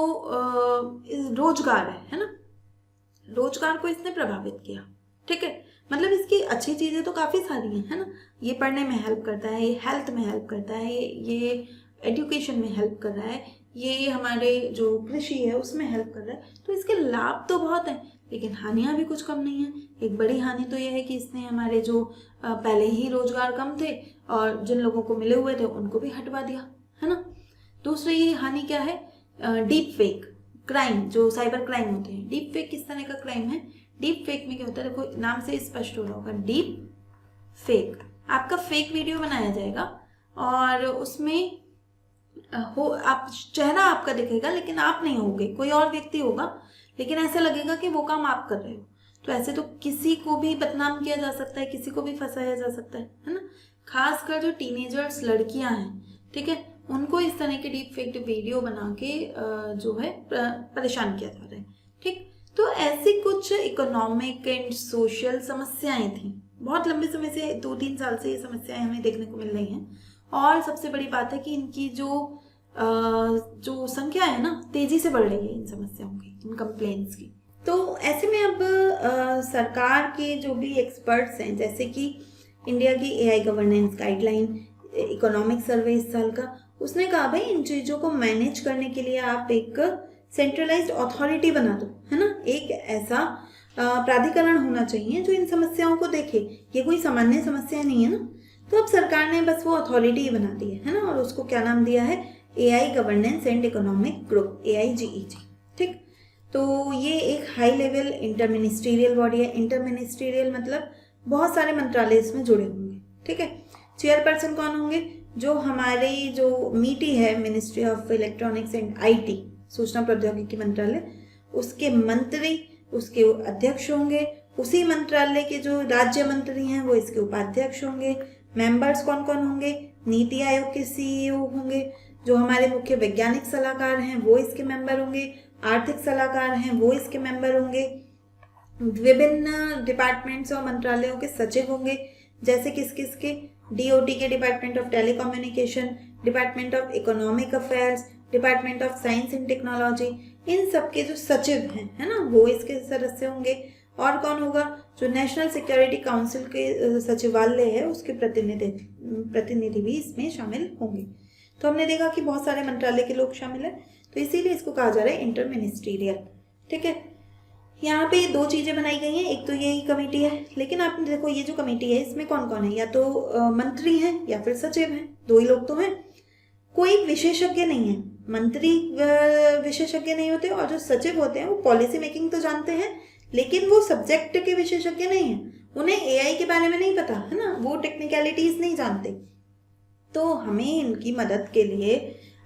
रोजगार है ना, रोजगार को इसने प्रभावित किया, ठीक है। मतलब इसकी अच्छी चीजें तो काफी सारी हैं, है ना, ये पढ़ने में हेल्प करता है, ये हेल्थ में हेल्प करता है, ये एजुकेशन में हेल्प कर रहा है, ये हमारे जो कृषि है उसमें हेल्प कर रहा है। तो इसके लाभ तो बहुत हैं, लेकिन हानियां भी कुछ कम नहीं है। एक बड़ी हानि तो यह है कि इसने हमारे जो पहले ही रोजगार कम थे और जिन लोगों को मिले हुए थे उनको भी हटवा दिया, है ना। दूसरी हानि क्या है, डीप फेक क्राइम, जो साइबर क्राइम होते हैं। डीप फेक किस तरह का क्राइम है, डीप फेक में क्या होता है, देखो नाम से स्पष्ट हो रहा होगा, डीप फेक, आपका फेक वीडियो बनाया जाएगा और उसमें आप चेहरा आपका दिखेगा लेकिन आप नहीं होगे, कोई और व्यक्ति होगा, लेकिन ऐसा लगेगा कि वो काम आप कर रहे हो। तो ऐसे तो किसी को भी बदनाम किया जा सकता है, किसी को भी फंसाया जा सकता है ना। खासकर जो टीनेजर्स लड़कियां हैं, ठीक है, उनको इस तरह के डीप फेक वीडियो बना के जो है परेशान किया जा रहा है, ठीक। तो ऐसी कुछ इकोनॉमिक एंड सोशल समस्याएं थी बहुत लंबे समय से 2-3 साल से ये समस्याएं हमें देखने को मिल रही हैं। और सबसे बड़ी बात है कि इनकी जो संख्या है ना तेजी से बढ़ रही है इन समस्याओं की, इन कंप्लेंट्स की। तो ऐसे में अब सरकार के जो भी एक्सपर्ट्स हैं, जैसे कि इंडिया की AI governance guideline economic survey इस साल का, उसने कहा भाई इन चीज़ों को मैनेज करने के लिए आप एक सेंट्रलाइज्ड अथॉरिटी बना दो, है ना। एक ऐसा प्राधिकरण होना चाहिए जो इन समस्याओं को देखे। ये कोई सामान्य समस्या नहीं है ना। तो अब सरकार ने बस वो अथॉरिटी बना दी है ना, और उसको क्या नाम दिया है, AI governance and economic group, AIGEG। ठीक, तो ये एक हाई लेवल इंटरमिनिस्ट्रियल बॉडी है। इंटरमिनिस्ट्रियल मतलब बहुत सारे मंत्रालय इसमें जुड़े होंगे। ठीक है, चेयरपर्सन कौन होंगे, जो हमारी जो मीटी है, ministry of electronics and IT, सूचना प्रौद्योगिकी मंत्रालय, उसके मंत्री उसके अध्यक्ष होंगे। उसी मंत्रालय के जो राज्य मंत्री हैं वो इसके उपाध्यक्ष होंगे। मेंबर्स कौन कौन होंगे, नीति आयोग के CEO होंगे। जो हमारे मुख्य वैज्ञानिक सलाहकार हैं वो इसके मेंबर होंगे। आर्थिक सलाहकार हैं वो इसके मेंबर होंगे। विभिन्न डिपार्टमेंट्स और मंत्रालयों के सचिव होंगे, जैसे किस किस के, DOT के department of telecommunication, department of economic affairs, department of science and technology, इन सब के जो सचिव हैं, है ना, वो इसके सदस्य होंगे। और कौन होगा, जो नेशनल सिक्योरिटी काउंसिल के सचिवालय है उसके प्रतिनिधि भी इसमें शामिल होंगे। तो हमने देखा कि बहुत सारे मंत्रालय के लोग शामिल हैं, तो इसीलिए इसको कहा जा रहा है इंटरमिनिस्ट्रियल। ठीक है, यहाँ पे 2 चीज़ें बनाई गई हैं। एक तो यही कमेटी है, लेकिन आप देखो ये जो कमेटी है इसमें कौन कौन है, या तो मंत्री हैं या फिर सचिव हैं, 2 ही लोग तो हैं। कोई विशेषज्ञ नहीं है, मंत्री विशेषज्ञ नहीं होते, और जो सचिव होते हैं वो पॉलिसी मेकिंग तो जानते हैं, लेकिन वो सब्जेक्ट के विशेषज्ञ नहीं हैं। उन्हें AI के बारे में नहीं पता, है ना, वो टेक्निकलिटीज नहीं जानते। तो हमें इनकी मदद के लिए,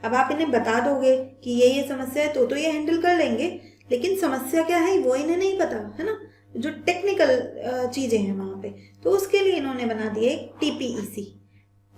अब आप इन्हें बता दोगे कि ये समस्या है तो ये हैंडल कर लेंगे, लेकिन समस्या क्या है वो इन्हें नहीं पता, है ना, जो टेक्निकल चीज़ें हैं वहाँ पे। तो उसके लिए इन्होंने बना दिए TPEC,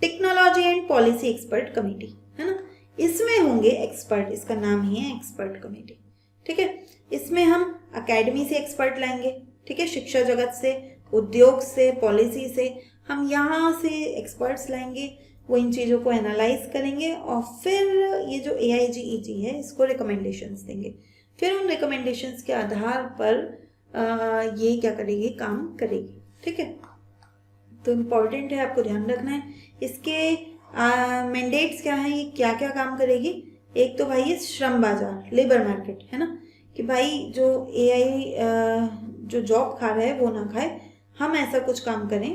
technology and policy expert committee, है ना। इसमें होंगे एक्सपर्ट, इसका नाम ही है एक्सपर्ट कमेटी। ठीक है, इसमें हम एकेडमी से एक्सपर्ट लाएंगे, ठीक है, शिक्षा जगत से, उद्योग से, पॉलिसी से, हम यहाँ से एक्सपर्ट्स लाएंगे। वो इन चीज़ों को एनालाइज करेंगे और फिर ये जो AIGEG है इसको रिकमेंडेशंस देंगे। फिर उन रिकमेंडेशंस के आधार पर ये क्या करेगी, काम करेगी। ठीक है, तो इम्पॉर्टेंट है, आपको ध्यान रखना है। इसके मैंडेट्स क्या हैं, ये क्या क्या काम करेगी। एक तो भाई ये श्रम बाजार, लेबर मार्केट, है ना, कि भाई जो AI जो जॉब खा रहा है वो ना खाए। हम ऐसा कुछ काम करें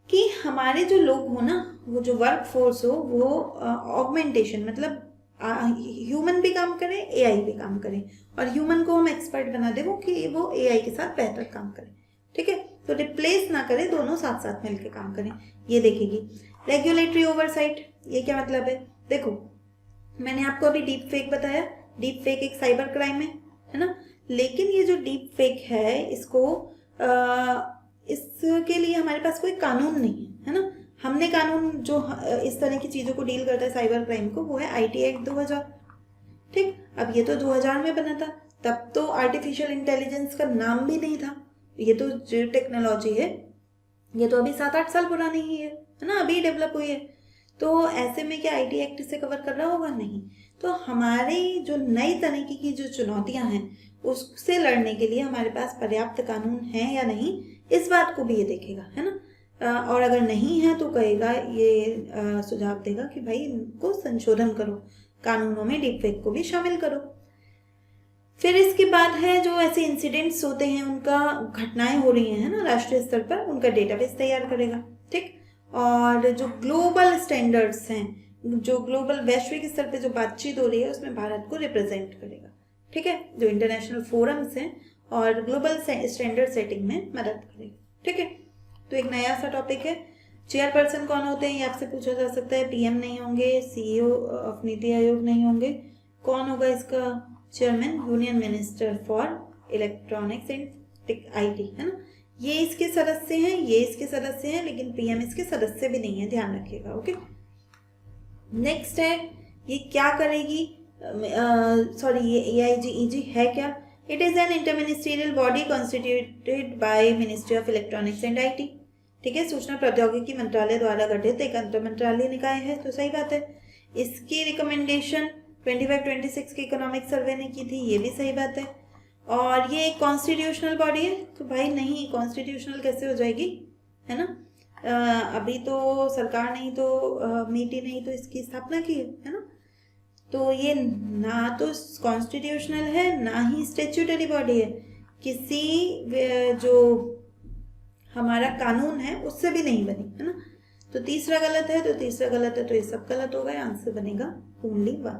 कि हमारे जो लोग हो ना, वो जो वर्क फोर्स हो, वो ऑगमेंटेशन मतलब ह्यूमन भी काम करें, AI भी काम करें, और ह्यूमन को हम एक्सपर्ट बना दे वो AI के साथ बेहतर काम करें। ठीक है, तो रिप्लेस ना करें, दोनों साथ साथ मिलकर काम करें, ये देखेगी। रेगुलेटरी ओवरसाइट, ये क्या मतलब है, देखो मैंने आपको अभी डीप फेक बताया। डीप फेक एक साइबर क्राइम है ना, लेकिन ये जो डीप फेक है इसके लिए हमारे पास कोई कानून नहीं है ना। हमने कानून जो इस तरह की चीज़ों को डील करता है साइबर क्राइम को, वो है IT एक्ट 2000। ठीक, अब ये तो 2000 में बना था, तब तो आर्टिफिशियल इंटेलिजेंस का नाम भी नहीं था। ये तो जो टेक्नोलॉजी है ये तो अभी 7-8 साल पुरानी ही है ना, अभी डेवलप हुई है। तो ऐसे में क्या IT एक्ट से कवर कर रहा होगा, नहीं। तो हमारी जो नई तरीके की जो चुनौतियां हैं उससे लड़ने के लिए हमारे पास पर्याप्त कानून है या नहीं, इस बात को भी ये देखेगा, है ना। और अगर नहीं है तो कहेगा, ये सुझाव देगा कि भाई इनको संशोधन करो, कानूनों में डीप फेक को भी शामिल करो। फिर इसके बाद है जो ऐसे इंसिडेंट्स होते हैं, उनका घटनाएं हो रही हैं ना राष्ट्रीय स्तर पर, उनका डेटाबेस तैयार करेगा। ठीक, और जो ग्लोबल स्टैंडर्ड्स हैं, जो ग्लोबल वैश्विक स्तर पे जो बातचीत हो रही है उसमें भारत को रिप्रेजेंट करेगा। ठीक है, जो इंटरनेशनल फोरम्स हैं और ग्लोबल स्टैंडर्ड सेटिंग में मदद करेगा। ठीक है, तो एक नया सा टॉपिक है। चेयरपर्सन कौन होते हैं ये आपसे पूछा जा सकता है। PM नहीं होंगे, CEO ऑफ नीति आयोग नहीं होंगे। कौन होगा इसका chairman, union minister for electronics and IT, है ना। ये इसके सदस्य हैं, ये इसके सदस्य हैं, लेकिन PM इसके सदस्य भी नहीं है, ध्यान रखिएगा। ओके, नेक्स्ट है ये क्या करेगी, सॉरी ये AIGEG है क्या, it is an interministerial body constituted by ministry of electronics and IT। ठीक है, सूचना प्रौद्योगिकी मंत्रालय द्वारा गठित एक अंतर मंत्रालय निकाय है, तो सही बात है। इसकी रिकमेंडेशन 25-26 के इकोनॉमिक सर्वे ने की थी, ये भी सही बात है। और ये एक कॉन्स्टिट्यूशनल बॉडी है, तो भाई नहीं, कॉन्स्टिट्यूशनल कैसे हो जाएगी, है ना। अभी तो सरकार ने ही तो मीटी नहीं तो इसकी स्थापना की है ना। तो ये ना तो कॉन्स्टिट्यूशनल है ना ही स्टेच्यूटरी बॉडी है, किसी जो हमारा कानून है उससे भी नहीं बनी, है ना। तो तीसरा गलत है, तो तीसरा गलत है, तो ये सब गलत हो गए। आंसर बनेगा ओनली 1।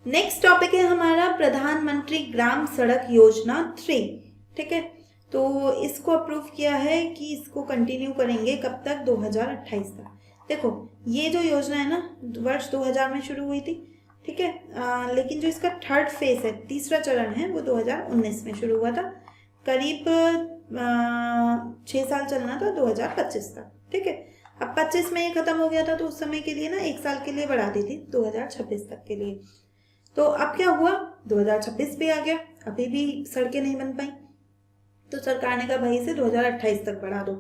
नेक्स्ट टॉपिक है हमारा प्रधानमंत्री ग्राम सड़क योजना 3। ठीक है, तो इसको अप्रूव किया है कि इसको कंटिन्यू करेंगे कब तक, 2028 तक। देखो ये जो योजना है ना वर्ष 2000 में शुरू हुई थी, ठीक है, लेकिन जो इसका थर्ड फेज है, तीसरा चरण है, वो 2019 में शुरू हुआ था। करीब 6 साल चलना था, 2025 तक। ठीक है, अब 25 में ये खत्म हो गया था, तो उस समय के लिए ना 1 साल के लिए बढ़ा दी थी 2026 तक के लिए। तो अब क्या हुआ, 2026 भी आ गया, अभी भी सड़कें नहीं बन पाई, तो सरकार ने कहा भाई इसे 2028 तक बढ़ा दो।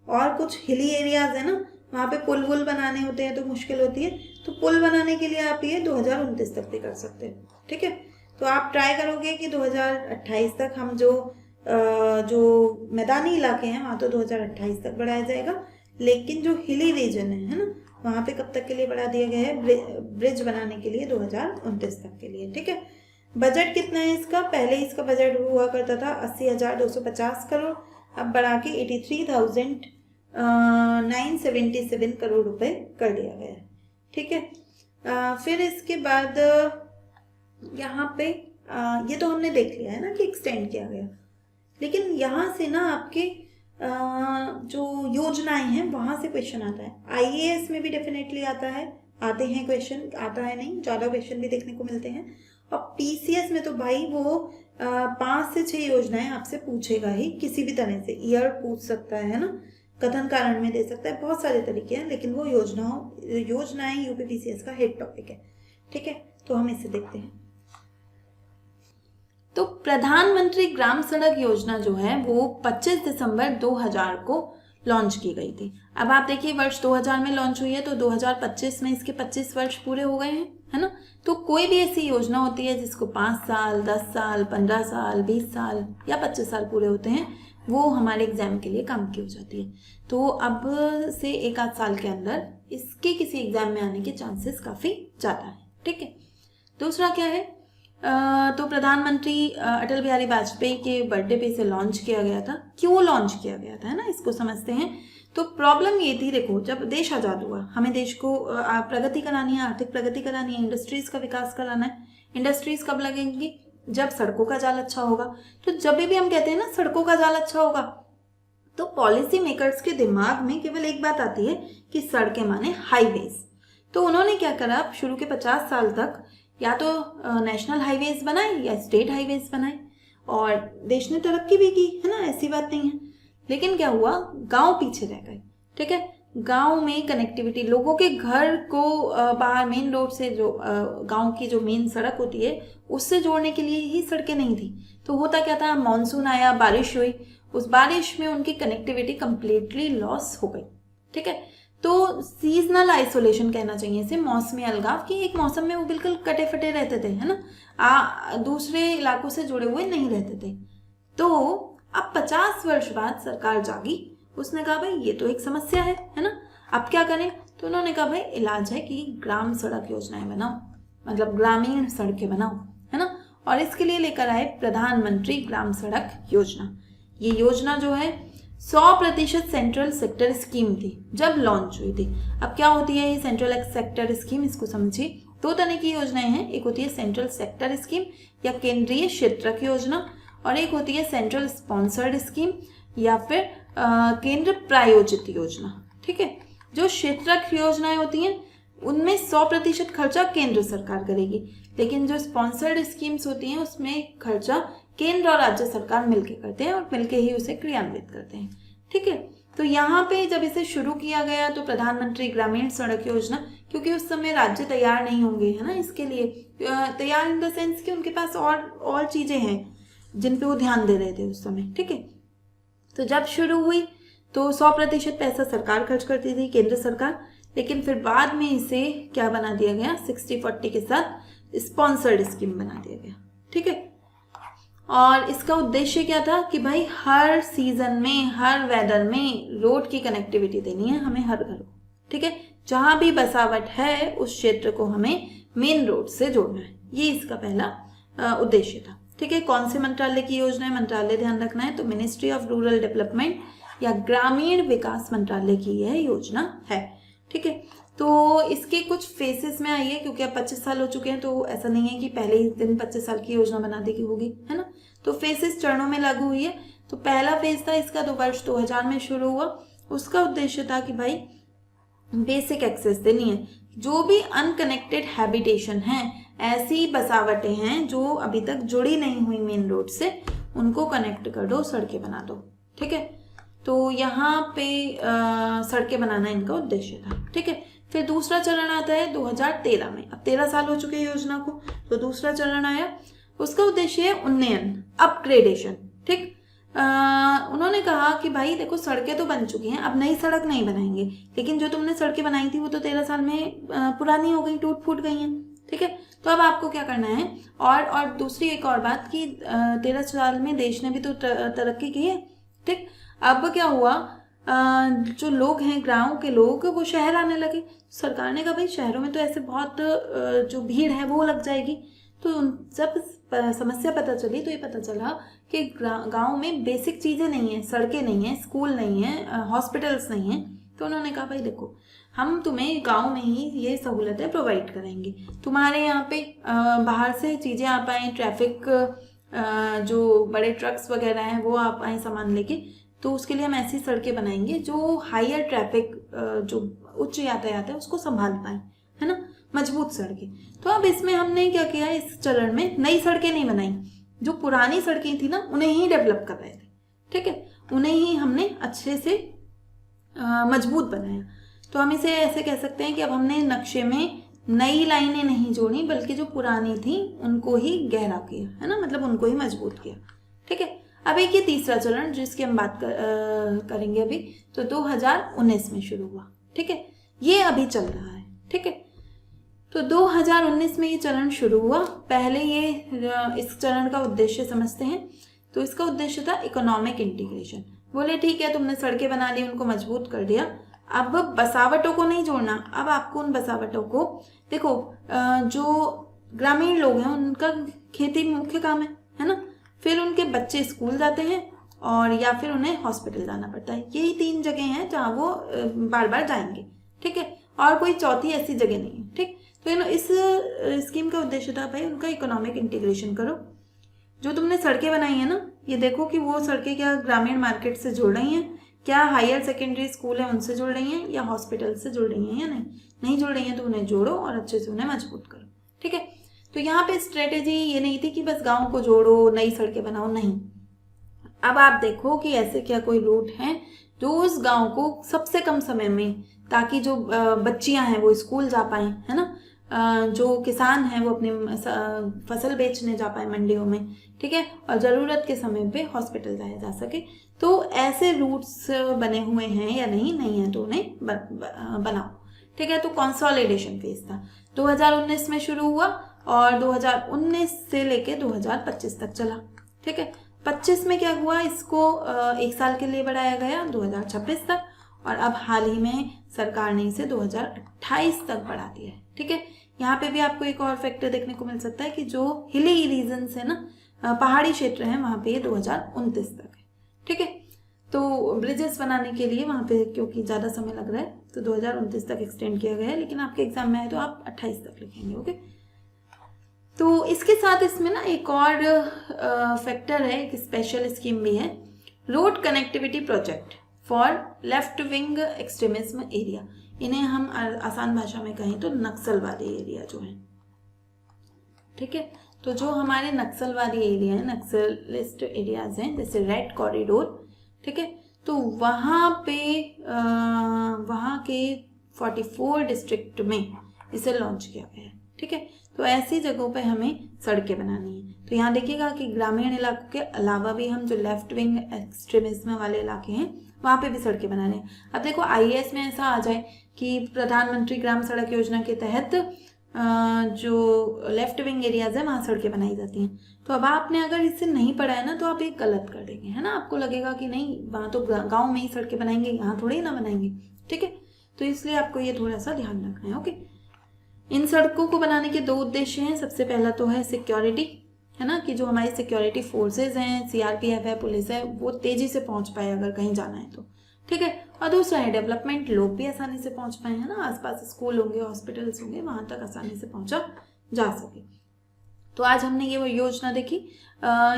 और कुछ हिली एरियाज है ना, वहाँ पे पुल वुल बनाने होते हैं तो मुश्किल होती है, तो पुल बनाने के लिए आप ये 2029 तक भी कर सकते हैं। ठीक है, तो आप ट्राई करोगे कि 2028 तक हम जो मैदानी इलाके हैं वहाँ तो 2028 तक बढ़ाया जाएगा, लेकिन जो हिली रीजन है ना, वहाँ पे कब तक के लिए बढ़ा दिया गया है, ब्रिज बनाने के लिए 2029 तक के लिए। ठीक है, बजट कितना है इसका, पहले इसका बजट हुआ करता था 80,250 करोड़, अब बढ़ा के 83,977 करोड़ रुपए कर दिया गया है। ठीक है, फिर इसके बाद यहाँ पे ये तो हमने देख लिया है ना कि एक्सटेंड किया गया, लेकिन यहाँ से ना आपके जो योजनाएं हैं वहाँ से क्वेश्चन आता है। IAS में भी डेफिनेटली आते हैं क्वेश्चन, आता है नहीं, ज़्यादा क्वेश्चन भी देखने को मिलते हैं। और PCS में तो भाई वो 5 से 6 योजनाएं आपसे पूछेगा ही, किसी भी तरह से ईयर पूछ सकता है ना, कथन कारण में दे सकता है, बहुत सारे तरीके हैं, लेकिन वो योजनाएं UP PCS का हेड टॉपिक है। ठीक है, तो हम इसे देखते हैं। तो प्रधानमंत्री ग्राम सड़क योजना जो है वो 25 दिसंबर 2000 को लॉन्च की गई थी। अब आप देखिए वर्ष 2000 में लॉन्च हुई है, तो 2025 में इसके 25 वर्ष पूरे हो गए हैं, है ना। तो कोई भी ऐसी योजना होती है जिसको 5 साल, 10 साल, 15 साल, 20 साल या 25 साल पूरे होते हैं, वो हमारे एग्जाम के लिए काम की हो जाती है। तो अब से 1 आध साल के अंदर इसके किसी एग्जाम में आने के चांसेस काफ़ी ज़्यादा है। ठीक है, दूसरा क्या है, तो प्रधानमंत्री अटल बिहारी वाजपेयी के बर्थडे पे इसे लॉन्च किया गया था। क्यों लॉन्च किया गया था, है ना, इसको समझते हैं। तो प्रॉब्लम ये थी, देखो जब देश आज़ाद हुआ, हमें देश को प्रगति करानी है, आर्थिक प्रगति करानी है, इंडस्ट्रीज़ का विकास कराना है। इंडस्ट्रीज़ कब लगेंगी, जब सड़कों का जाल अच्छा होगा। तो जब भी हम कहते हैं ना सड़कों का जाल अच्छा होगा, तो पॉलिसी मेकर्स के दिमाग में केवल एक बात आती है कि सड़कें माने हाईवेज। तो उन्होंने क्या करा, शुरू के 50 साल तक या तो नेशनल हाईवेज बनाए या स्टेट हाईवेज बनाए, और देश ने तरक्की भी की, है ना, ऐसी बात नहीं है। लेकिन क्या हुआ, गांव पीछे रह गए। ठीक है, गांव में कनेक्टिविटी, लोगों के घर को बाहर मेन रोड से जो गांव की जो मेन सड़क होती है उससे जोड़ने के लिए ही सड़कें नहीं थी। तो होता क्या था, मानसून आया, बारिश हुई, उस बारिश में उनकी कनेक्टिविटी कंप्लीटली लॉस हो गई। ठीक है, तो सीजनल आइसोलेशन कहना चाहिए इसे, मौसमी अलगाव, कि एक मौसम में वो बिल्कुल कटे फटे रहते थे, है ना, दूसरे इलाकों से जुड़े हुए नहीं रहते थे। तो अब 50 वर्ष बाद सरकार जागी, उसने कहा भाई ये तो एक समस्या है ना, अब क्या करें। तो उन्होंने कहा भाई इलाज है कि ग्राम सड़क योजनाएं बनाओ, मतलब ग्रामीण सड़कें बनाओ, है ना। और इसके लिए लेकर आए प्रधानमंत्री ग्राम सड़क योजना। ये योजना जो है 100% सेंट्रल सेक्टर स्कीम थी जब लॉन्च हुई थी। अब क्या होती है ये सेंट्रल सेक्टर स्कीम, इसको समझिए। 2 तरह की योजनाएं हैं, एक होती है सेंट्रल सेक्टर स्कीम या केंद्रीय क्षेत्रक योजना, और एक होती है सेंट्रल स्पॉन्सर्ड स्कीम या फिर केंद्र प्रायोजित योजना। ठीक है, जो क्षेत्रक योजनाएं होती हैं उनमें 100% खर्चा केंद्र सरकार करेगी, लेकिन जो स्पॉन्सर्ड स्कीम्स होती हैं उसमें खर्चा केंद्र और राज्य सरकार मिलकर करते हैं और मिलकर ही उसे क्रियान्वित करते हैं। ठीक है, तो यहाँ पे जब इसे शुरू किया गया तो प्रधानमंत्री ग्रामीण सड़क योजना, क्योंकि उस समय राज्य तैयार नहीं होंगे, है ना, इसके लिए तैयार इन द सेंस कि उनके पास और चीजें हैं जिन पे वो ध्यान दे रहे थे उस समय, ठीक है। तो जब शुरू हुई तो 100% पैसा सरकार खर्च करती थी, केंद्र सरकार, लेकिन फिर बाद में इसे क्या बना दिया गया, 60-40 के साथ स्पॉन्सर्ड स्कीम बना दिया गया, ठीक है। और इसका उद्देश्य क्या था कि भाई हर सीजन में, हर वेदर में रोड की कनेक्टिविटी देनी है हमें हर घर को, ठीक है। जहां भी बसावट है उस क्षेत्र को हमें मेन रोड से जोड़ना है, ये इसका पहला उद्देश्य था, ठीक है। कौन से मंत्रालय की योजना है, मंत्रालय ध्यान रखना है, तो मिनिस्ट्री ऑफ रूरल डेवलपमेंट या ग्रामीण विकास मंत्रालय की यह योजना है, ठीक है। तो इसके कुछ फेसेस में आई है, क्योंकि अब 25 साल हो चुके हैं, तो ऐसा नहीं है कि पहले ही दिन 25 साल की योजना बना दी होगी, है ना। तो फेसेस चरणों में लागू हुई है। तो पहला फेज था इसका, तो वर्ष 2000 में शुरू हुआ। उसका उद्देश्य था कि भाई बेसिक एक्सेस देनी है, जो भी अनकनेक्टेड हैबिटेशन है, ऐसी बसावटें हैं जो अभी तक जुड़ी नहीं हुई मेन रोड से, उनको कनेक्ट कर दो, सड़कें बना दो, ठीक है। तो यहाँ पे सड़कें बनाना इनका उद्देश्य था, ठीक है। फिर दूसरा चरण आता है 2013 में, अब 13 साल हो चुके हैं योजना को, तो दूसरा चरण आया, उसका उद्देश्य है उन्नयन, अपग्रेडेशन, ठीक। उन्होंने कहा कि भाई देखो सड़कें तो बन चुकी हैं, अब नई सड़क नहीं बनाएंगे, लेकिन जो तुमने सड़कें बनाई थी वो तो 13 साल में पुरानी हो गई, टूट फूट गई हैं, ठीक है। तो अब आपको क्या करना है, और दूसरी एक और बात कि 13 साल में देश ने भी तो तरक्की की है, ठीक। अब क्या हुआ, जो लोग हैं, गांव के लोग, वो शहर आने लगे। सरकार ने कहा भाई शहरों में तो ऐसे बहुत जो भीड़ है वो लग जाएगी। तो जब समस्या पता चली तो ये पता चला कि गांव में बेसिक चीज़ें नहीं है, सड़कें नहीं है, स्कूल नहीं है, हॉस्पिटल्स नहीं है। तो उन्होंने कहा भाई देखो हम तुम्हें गांव में ही ये सहूलतें प्रोवाइड करेंगे, तुम्हारे यहाँ पे बाहर से चीज़ें आ पाएँ, ट्रैफिक जो बड़े ट्रक्स वगैरह हैं वो आ पाएँ सामान लेके, तो उसके लिए हम ऐसी सड़कें बनाएंगे जो हायर ट्रैफिक, जो उच्च यातायात है उसको संभाल पाए, है ना, मजबूत सड़कें। तो अब इसमें हमने क्या किया, इस चरण में नई सड़कें नहीं बनाई, जो पुरानी सड़कें थी ना उन्हें ही डेवलप कर रहे थे, ठीक है, उन्हें ही हमने अच्छे से मजबूत बनाया। तो हम इसे ऐसे कह सकते हैं कि अब हमने नक्शे में नई लाइनें नहीं जोड़ी, बल्कि जो पुरानी थी उनको ही गहरा किया, है ना, मतलब उनको ही मजबूत किया, ठीक है। अब एक ये तीसरा चरण जिसकी हम बात करेंगे अभी, तो 2019 में शुरू हुआ, ठीक है, ये अभी चल रहा है, ठीक है। तो 2019 में ये चरण शुरू हुआ। पहले ये इस चरण का उद्देश्य समझते हैं। तो इसका उद्देश्य था इकोनॉमिक इंटीग्रेशन। बोले ठीक है तुमने सड़कें बना ली, उनको मजबूत कर दिया, अब बसावटों को नहीं जोड़ना, अब आपको उन बसावटों को, देखो जो ग्रामीण लोग हैं उनका खेती मुख्य काम है ना, फिर उनके बच्चे स्कूल जाते हैं और या फिर उन्हें हॉस्पिटल जाना पड़ता है, यही 3 जगह हैं जहाँ वो बार बार जाएंगे, ठीक है, और कोई चौथी ऐसी जगह नहीं है, ठीक। तो इस स्कीम का उद्देश्य था भाई उनका इकोनॉमिक इंटीग्रेशन करो। जो तुमने सड़कें बनाई है ना, ये देखो कि वो सड़कें क्या ग्रामीण मार्केट से जुड़ रही हैं, क्या हायर सेकेंडरी स्कूल है उनसे जुड़ रही हैं, या हॉस्पिटल से जुड़ रही हैं या नहीं जुड़ रही हैं, तो उन्हें जोड़ो और अच्छे से उन्हें मजबूत करो, ठीक है। तो यहाँ पे स्ट्रेटेजी ये नहीं थी कि बस गाँव को जोड़ो, नई सड़कें बनाओ, नहीं। अब आप देखो कि ऐसे क्या कोई रूट हैं जो उस गाँव को सबसे कम समय में, ताकि जो बच्चियां हैं वो स्कूल जा पाएं, है ना, जो किसान हैं वो अपनी फसल बेचने जा पाए मंडियों में, ठीक है, और ज़रूरत के समय पे हॉस्पिटल जाया जा सके। तो ऐसे रूट्स बने हुए हैं या नहीं है तो उन्हें बनाओ, ठीक है। तो कंसोलिडेशन फेज था, 2019 में शुरू हुआ और 2019 से लेके 2025 तक चला, ठीक है। 25 में क्या हुआ, इसको 1 साल के लिए बढ़ाया गया 2026 तक, और अब हाल ही में सरकार ने इसे 2028 तक बढ़ा दिया है, ठीक है। यहाँ पे भी आपको एक और फैक्टर देखने को मिल सकता है कि जो हिली रीजन्स है ना, पहाड़ी क्षेत्र हैं, वहाँ पे ये 2029 तक है, ठीक है। तो ब्रिजेस बनाने के लिए वहाँ पे क्योंकि ज़्यादा समय लग रहा है तो 2029 तक एक्सटेंड किया गया है, लेकिन आपके एग्जाम में आए तो आप 28 तक लिखेंगे, ओके। तो इसके साथ इसमें ना एक और फैक्टर है, एक स्पेशल स्कीम भी है, road connectivity project for left wing extremism area. इन्हें हम आसान भाषा में कहें तो नक्सलवादी एरिया जो है, ठीक है। तो जो हमारे नक्सलवादी एरिया है, नक्सलिस्ट एरियाज हैं, जैसे रेड कॉरिडोर, ठीक है, तो वहाँ पे वहाँ के 44 डिस्ट्रिक्ट में इसे लॉन्च किया गया है। ठीक है, तो ऐसी जगहों पे हमें सड़कें बनानी है। तो यहाँ देखिएगा कि ग्रामीण इलाकों के अलावा भी हम जो लेफ्ट विंग एक्सट्रीमिज्म वाले इलाके हैं वहाँ पे भी सड़कें बनाने हैं। अब देखो IAS में ऐसा आ जाए कि प्रधानमंत्री ग्राम सड़क योजना के तहत जो लेफ्ट विंग एरियाज है वहाँ सड़कें बनाई जाती हैं। तो अब आपने अगर इससे नहीं पढ़ा है ना तो आप ये गलत कर देंगे, है ना। आपको लगेगा कि नहीं वहाँ तो गाँव में ही सड़कें बनाएंगे, यहाँ थोड़ी ना बनाएंगे। ठीक है, तो इसलिए आपको ये थोड़ा सा ध्यान रखना है। ओके, इन सड़कों को बनाने के 2 उद्देश्य हैं। सबसे पहला तो है सिक्योरिटी, है ना, कि जो हमारी सिक्योरिटी फोर्सेज हैं, CRPF है, पुलिस है, वो तेजी से पहुंच पाए अगर कहीं जाना है तो। ठीक है, और दूसरा है डेवलपमेंट, लोग भी आसानी से पहुंच पाए, है ना, आसपास स्कूल होंगे, हॉस्पिटल्स होंगे, वहां तक आसानी से पहुंचा जा सके। तो आज हमने ये वो योजना देखी।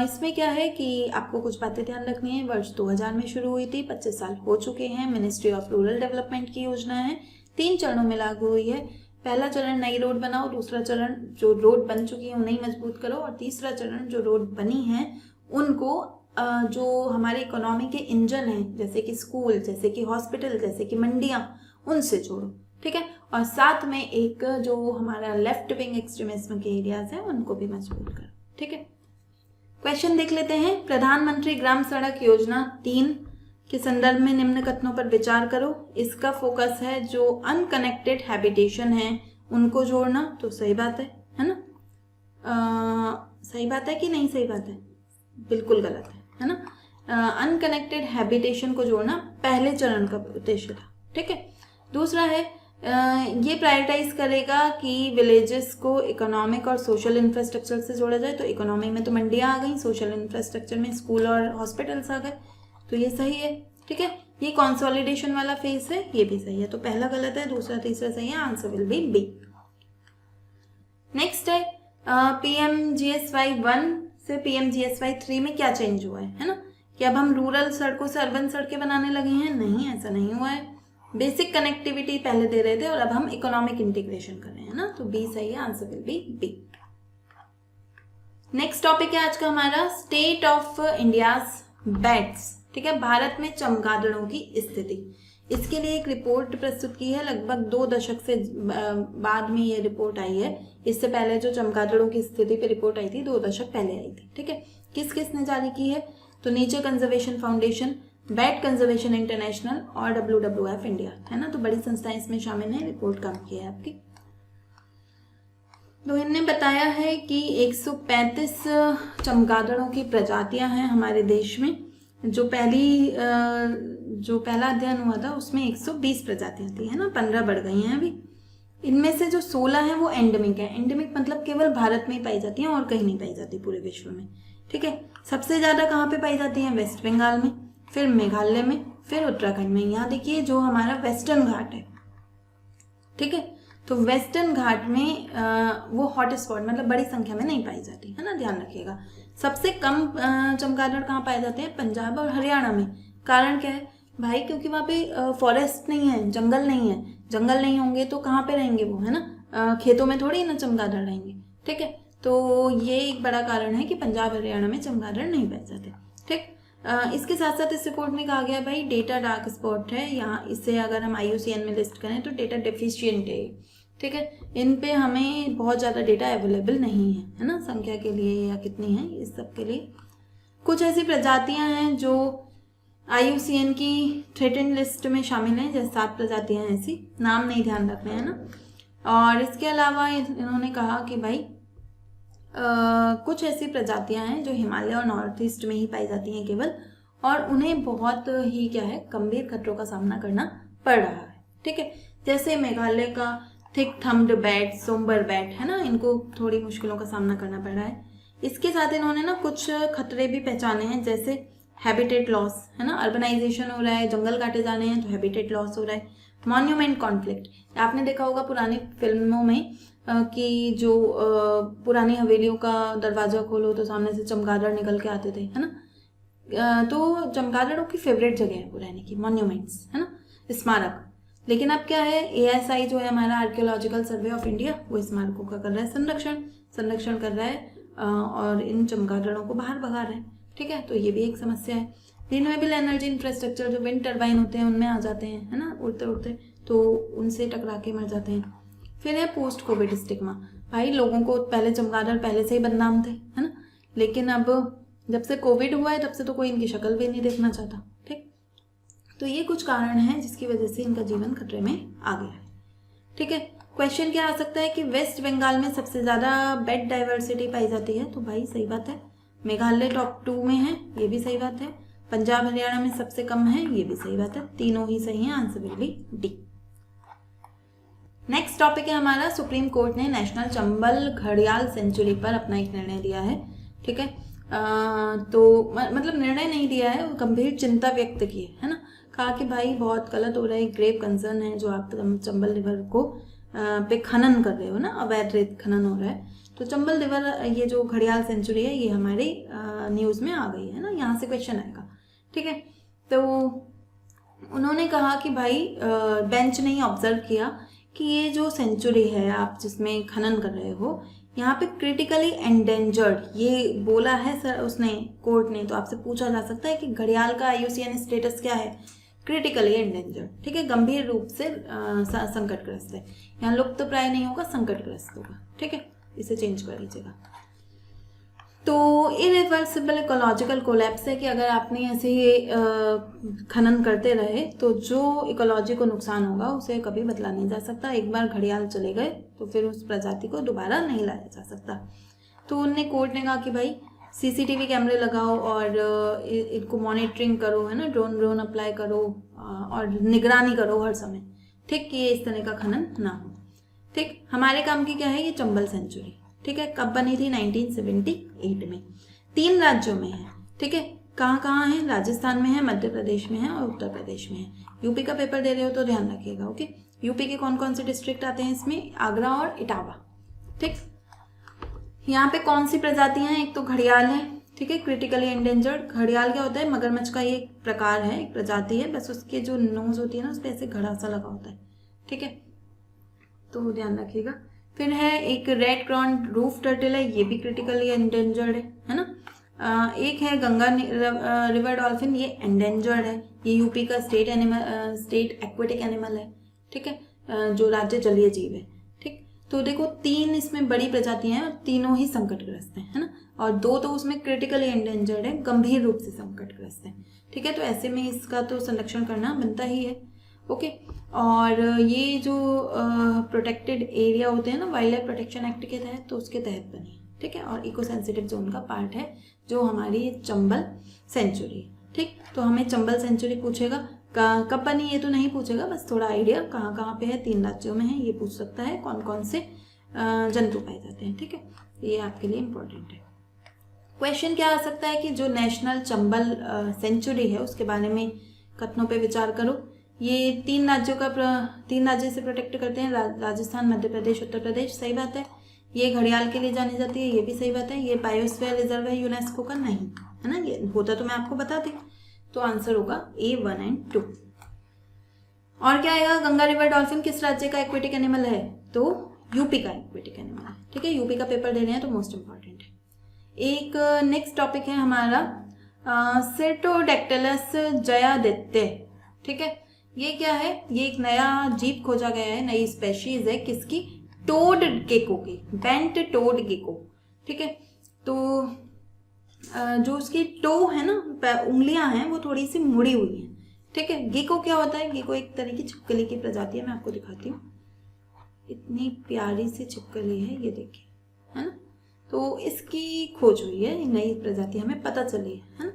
इसमें क्या है कि आपको कुछ बातें ध्यान रखनी है। वर्ष 2000 में शुरू हुई थी, 25 साल हो चुके हैं। मिनिस्ट्री ऑफ रूरल डेवलपमेंट की योजना है, 3 चरणों में लागू हुई है। पहला चरण नई रोड बनाओ, दूसरा चरण जो रोड बन चुकी है उन्हें मजबूत करो, और तीसरा चरण जो रोड बनी है उनको जो हमारे इकोनॉमी के इंजन हैं, जैसे कि स्कूल, जैसे कि हॉस्पिटल, जैसे कि मंडियां, उनसे जोड़ो। ठीक है, और साथ में एक जो हमारा लेफ्ट विंग एक्सट्रीमिज्म के एरियाज हैं उनको भी मजबूत करो। ठीक है, क्वेश्चन देख लेते हैं। प्रधानमंत्री ग्राम सड़क योजना 3 के संदर्भ में निम्न कथनों पर विचार करो। इसका फोकस है जो अनकनेक्टेड हैबिटेशन है उनको जोड़ना। तो सही बात है ना। सही बात है कि नहीं सही बात है? बिल्कुल गलत है ना। अनकनेक्टेड हैबिटेशन को जोड़ना पहले चरण का उद्देश्य था। ठीक है, दूसरा है ये प्रायोरिटाइज करेगा कि विलेजेस को इकोनॉमिक और सोशल इंफ्रास्ट्रक्चर से जोड़ा जाए। तो इकोनॉमी में तो मंडियाँ आ गई, सोशल इंफ्रास्ट्रक्चर में स्कूल और हॉस्पिटल्स आ गए, तो ये सही है। ठीक है, ये कंसोलिडेशन वाला फेज है, ये भी सही है। तो पहला गलत है, दूसरा तीसरा सही है, answer will be B. Next है PMGSY 1 से PMGSY 3 में क्या चेंज हुआ है ना, कि अब हम रूरल सड़कों से अर्बन सड़कें बनाने लगे हैं। नहीं, ऐसा नहीं हुआ है। बेसिक कनेक्टिविटी पहले दे रहे थे और अब हम इकोनॉमिक इंटीग्रेशन कर रहे हैं ना, तो बी सही है, answer will be B. Next topic है आज का हमारा स्टेट ऑफ इंडियाज बैट्स। ठीक है, भारत में चमगादड़ों की स्थिति। इसके लिए एक रिपोर्ट प्रस्तुत की है, लगभग 2 दशक से बाद में ये रिपोर्ट आई है। इससे पहले जो चमगादड़ों की स्थिति पे रिपोर्ट आई थी 2 दशक पहले आई थी। ठीक है, किस किसने जारी की है? तो nature conservation foundation, bat conservation international और WWF इंडिया, है ना। तो बड़ी संस्थाएं इसमें शामिल हैं, रिपोर्ट काम की है आपकी। तो इनने बताया है कि 135 चमगादड़ों की प्रजातियां हैं हमारे देश में। जो पहला अध्ययन हुआ था उसमें 120 प्रजातियां थी, है ना, 15 बढ़ गई हैं अभी। इनमें से जो 16 हैं वो एंडेमिक है। एंडेमिक मतलब केवल भारत में ही पाई जाती हैं और कहीं नहीं पाई जाती पूरे विश्व में। ठीक है, सबसे ज़्यादा कहाँ पे पाई जाती हैं? वेस्ट बंगाल में, फिर मेघालय में, फिर उत्तराखंड में। यहाँ देखिए जो हमारा वेस्टर्न घाट है, ठीक है, तो वेस्टर्न घाट में वो हॉट स्पॉट मतलब बड़ी संख्या में नहीं पाई जाती, है ना, ध्यान रखिएगा। सबसे कम चमगादड़ कहाँ पाए जाते हैं? पंजाब और हरियाणा में। कारण क्या है भाई? क्योंकि वहाँ पे फॉरेस्ट नहीं है, जंगल नहीं है। जंगल नहीं होंगे तो कहाँ पे रहेंगे वो, है ना, खेतों में थोड़ी ना चमगादड़ रहेंगे। ठीक है, तो ये एक बड़ा कारण है कि पंजाब हरियाणा में चमगादड़ नहीं पाए जाते। ठीक, इसके साथ साथ इस रिपोर्ट में कहा गया भाई डेटा डार्क स्पॉट है यहाँ, इसे अगर हम IUCN में लिस्ट करें तो डेटा डेफिशिएंट है। ठीक है, इन पे हमें बहुत ज़्यादा डेटा अवेलेबल नहीं है ना, संख्या के लिए या कितनी है इस सब के लिए। कुछ ऐसी प्रजातियां हैं जो IUCN की थ्रेटेंड लिस्ट में शामिल हैं, जैसे 7 प्रजातियां हैं, ऐसी नाम नहीं ध्यान रखने हैं ना। और इसके अलावा इन्होंने कहा कि भाई कुछ ऐसी प्रजातियां हैं जो हिमालय और नॉर्थ ईस्ट में ही पाई जाती हैं केवल, और उन्हें बहुत ही क्या है गंभीर खतरों का सामना करना पड़ रहा है। ठीक है, जैसे मेघालय का thick thumbed bat, sombre bat, है ना, इनको थोड़ी मुश्किलों का सामना करना पड़ रहा है। इसके साथ इन्होंने ना कुछ खतरे भी पहचाने हैं, जैसे हैबिटेट लॉस, है ना, अर्बनाइजेशन हो रहा है, जंगल काटे जाने हैं तो हैबिटेट लॉस हो रहा है। मॉन्यूमेंट कॉन्फ्लिक्ट, आपने देखा होगा पुरानी फिल्मों में कि जो पुरानी हवेलियों का दरवाजा खोलो तो सामने से चमगादड़ निकल के आते थे, है ना। तो चमगादड़ों की फेवरेट जगह है पुराने की, मॉन्यूमेंट्स, है ना, स्मारक। लेकिन अब क्या है, ASI जो है हमारा आर्कियोलॉजिकल सर्वे ऑफ इंडिया, वो स्मारकों का कर रहा है संरक्षण कर रहा है और इन चमगादड़ों को बाहर भगा रहा है। ठीक है, तो ये भी एक समस्या है। रिन्यूएबल एनर्जी इंफ्रास्ट्रक्चर, जो विंड टर्बाइन होते हैं उनमें आ जाते हैं, है ना, उड़ते उड़ते, तो उनसे टकरा के मर जाते हैं। फिर है पोस्ट कोविड स्टिग्मा। भाई लोगों को पहले चमगादड़ पहले से ही बदनाम थे, है ना, लेकिन अब जब से कोविड हुआ है तब से तो कोई इनकी शक्ल भी नहीं देखना चाहता। ठीक, तो ये कुछ कारण हैं जिसकी वजह से इनका जीवन खतरे में आ गया है। ठीक है, क्वेश्चन क्या आ सकता है कि वेस्ट बंगाल में सबसे ज़्यादा बेड डाइवर्सिटी पाई जाती है, तो भाई सही बात है। मेघालय टॉप 2 में है, ये भी सही बात है। पंजाब हरियाणा में सबसे कम है, ये भी सही बात है। तीनों ही सही हैं, answer will B D. Next topic है हमारा, सुप्रीम कोर्ट ने नेशनल चंबल घड़ियाल सेंचुरी पर अपना एक निर्णय दिया है। ठीक है, तो मतलब निर्णय नहीं दिया है, गंभीर चिंता व्यक्त की है ना, कहा कि भाई बहुत गलत हो रहा है, ग्रेव कंसर्न है जो आप चंबल रिवर को पे खनन कर रहे हो ना, अवैध रेत खनन हो रहा है। तो चंबल रिवर, ये जो घड़ियाल सेंचुरी है, ये हमारी न्यूज़ में आ गई है ना, यहाँ से क्वेश्चन आएगा। ठीक है, तो उन्होंने कहा कि भाई बेंच ने ऑब्जर्व किया कि ये जो सेंचुरी है आप जिसमें खनन कर रहे हो, यहाँ पे क्रिटिकली एंडेंजर्ड ये बोला है सर उसने, कोर्ट ने। तो आपसे पूछा जा सकता है कि घड़ियाल का IUCN स्टेटस क्या है? Critically endangered. ठीक है, गंभीर रूप से संकटग्रस्त है। यहाँ लुप्त तो प्राय नहीं होगा, संकटग्रस्त होगा। ठीक है, इसे चेंज कर लीजिएगा। तो इरिवर्सिबल इकोलॉजिकल कोलैप्स है कि अगर आपने ऐसे खनन करते रहे तो जो इकोलॉजी को नुकसान होगा उसे कभी बदला नहीं जा सकता। एक बार घड़ियाल चले गए तो फिर उस प्रजाति को दोबारा नहीं लाया जा सकता। तो उनने कोर्ट ने कहा कि भाई CCTV कैमरे लगाओ और इनको मॉनिटरिंग करो, है ना, ड्रोन अप्लाई करो और निगरानी करो हर समय। ठीक, कि ये इस तरह का खनन ना हो। ठीक, हमारे काम की क्या है ये चंबल सेंचुरी। ठीक है, कब बनी थी? 1978 में। 3 राज्यों में है। ठीक है, कहाँ कहाँ है? राजस्थान में है, मध्य प्रदेश में है और उत्तर प्रदेश में है। यूपी का पेपर दे रहे हो तो ध्यान रखिएगा। ओके, यूपी के कौन कौन से डिस्ट्रिक्ट आते हैं इसमें? आगरा और इटावा। ठीक, यहाँ पे कौन सी प्रजातियां हैं? एक तो घड़ियाल है। ठीक है, क्रिटिकली एंडेंजर्ड। घड़ियाल क्या होता है? मगरमच्छ का ये एक प्रकार है, एक प्रजाति है, बस उसके जो नोज होती है ना उस पर ऐसे घड़ा सा लगा होता है। ठीक है, तो ध्यान रखिएगा। फिर है एक रेड क्रॉन रूफ टर्टल है, ये भी क्रिटिकली एंडेंजर्ड है ना। एक है गंगा रिवर डॉल्फिन, ये एंडेंजर्ड है। ये यूपी का स्टेट एक्वेटिक एनिमल है। ठीक है, जो राज्य जलीय जीव है। ठीक, तो देखो 3 इसमें बड़ी प्रजातियां हैं और तीनों ही संकटग्रस्त हैं, है ना, और 2 तो उसमें क्रिटिकली एंडेंजर्ड है, गंभीर रूप से संकटग्रस्त है। ठीक है, तो ऐसे में इसका तो संरक्षण करना बनता ही है। ओके, और ये जो प्रोटेक्टेड एरिया होते हैं ना वाइल्ड लाइफ प्रोटेक्शन एक्ट के तहत, तो उसके तहत बनी है। ठीक है, और इको सेंसिटिव जोन का पार्ट है जो हमारी चंबल सेंचुरी है। ठीक, तो हमें चंबल सेंचुरी पूछेगा, कब बनी ये तो नहीं पूछेगा, बस थोड़ा आइडिया कहाँ कहाँ पे है, 3 राज्यों में है, ये पूछ सकता है कौन कौन से जंतु पाए जाते हैं। ठीक है, ये आपके लिए इम्पोर्टेंट है। क्वेश्चन क्या आ सकता है कि जो नेशनल चंबल सेंचुरी है उसके बारे में कथनों पे विचार करो। ये 3 राज्य से प्रोटेक्ट करते हैं, राजस्थान, मध्य प्रदेश, उत्तर प्रदेश। सही बात है। ये घड़ियाल के लिए जानी जाती है, ये भी सही बात है। ये बायोस्फीयर रिजर्व है यूनेस्को का, नहीं है ना, ये होता तो मैं आपको बताती। तो आंसर होगा A 1 और 2। और क्या आएगा? गंगा रिवर डॉल्फिन किस राज्य का एक्वेटिक एनिमल है? तो यूपी का एक्वेटिक एनिमल है। ठीक है, यूपी का पेपर दे रहे हैं तो मोस्ट इंपॉर्टेंट है। एक नेक्स्ट टॉपिक है हमारा सेटोडेक्टिलस जयादित्य। ठीक है, ये क्या है? ये एक नया जीव खोजा गया है, नई स्पेशीज है किसकी? टोड गेको की, बेंट टोड गेको। ठीक है, तो जो उसकी टो है ना, उंगलियां हैं, वो थोड़ी सी मुड़ी हुई हैं। ठीक है, गेको क्या होता है? गेको एक तरह की छिपकली की प्रजाति है, मैं आपको दिखाती हूँ। इतनी प्यारी सी छिपकली है, ये देखिए, है ना। तो इसकी खोज हुई है, नई प्रजाति हमें पता चली है ना।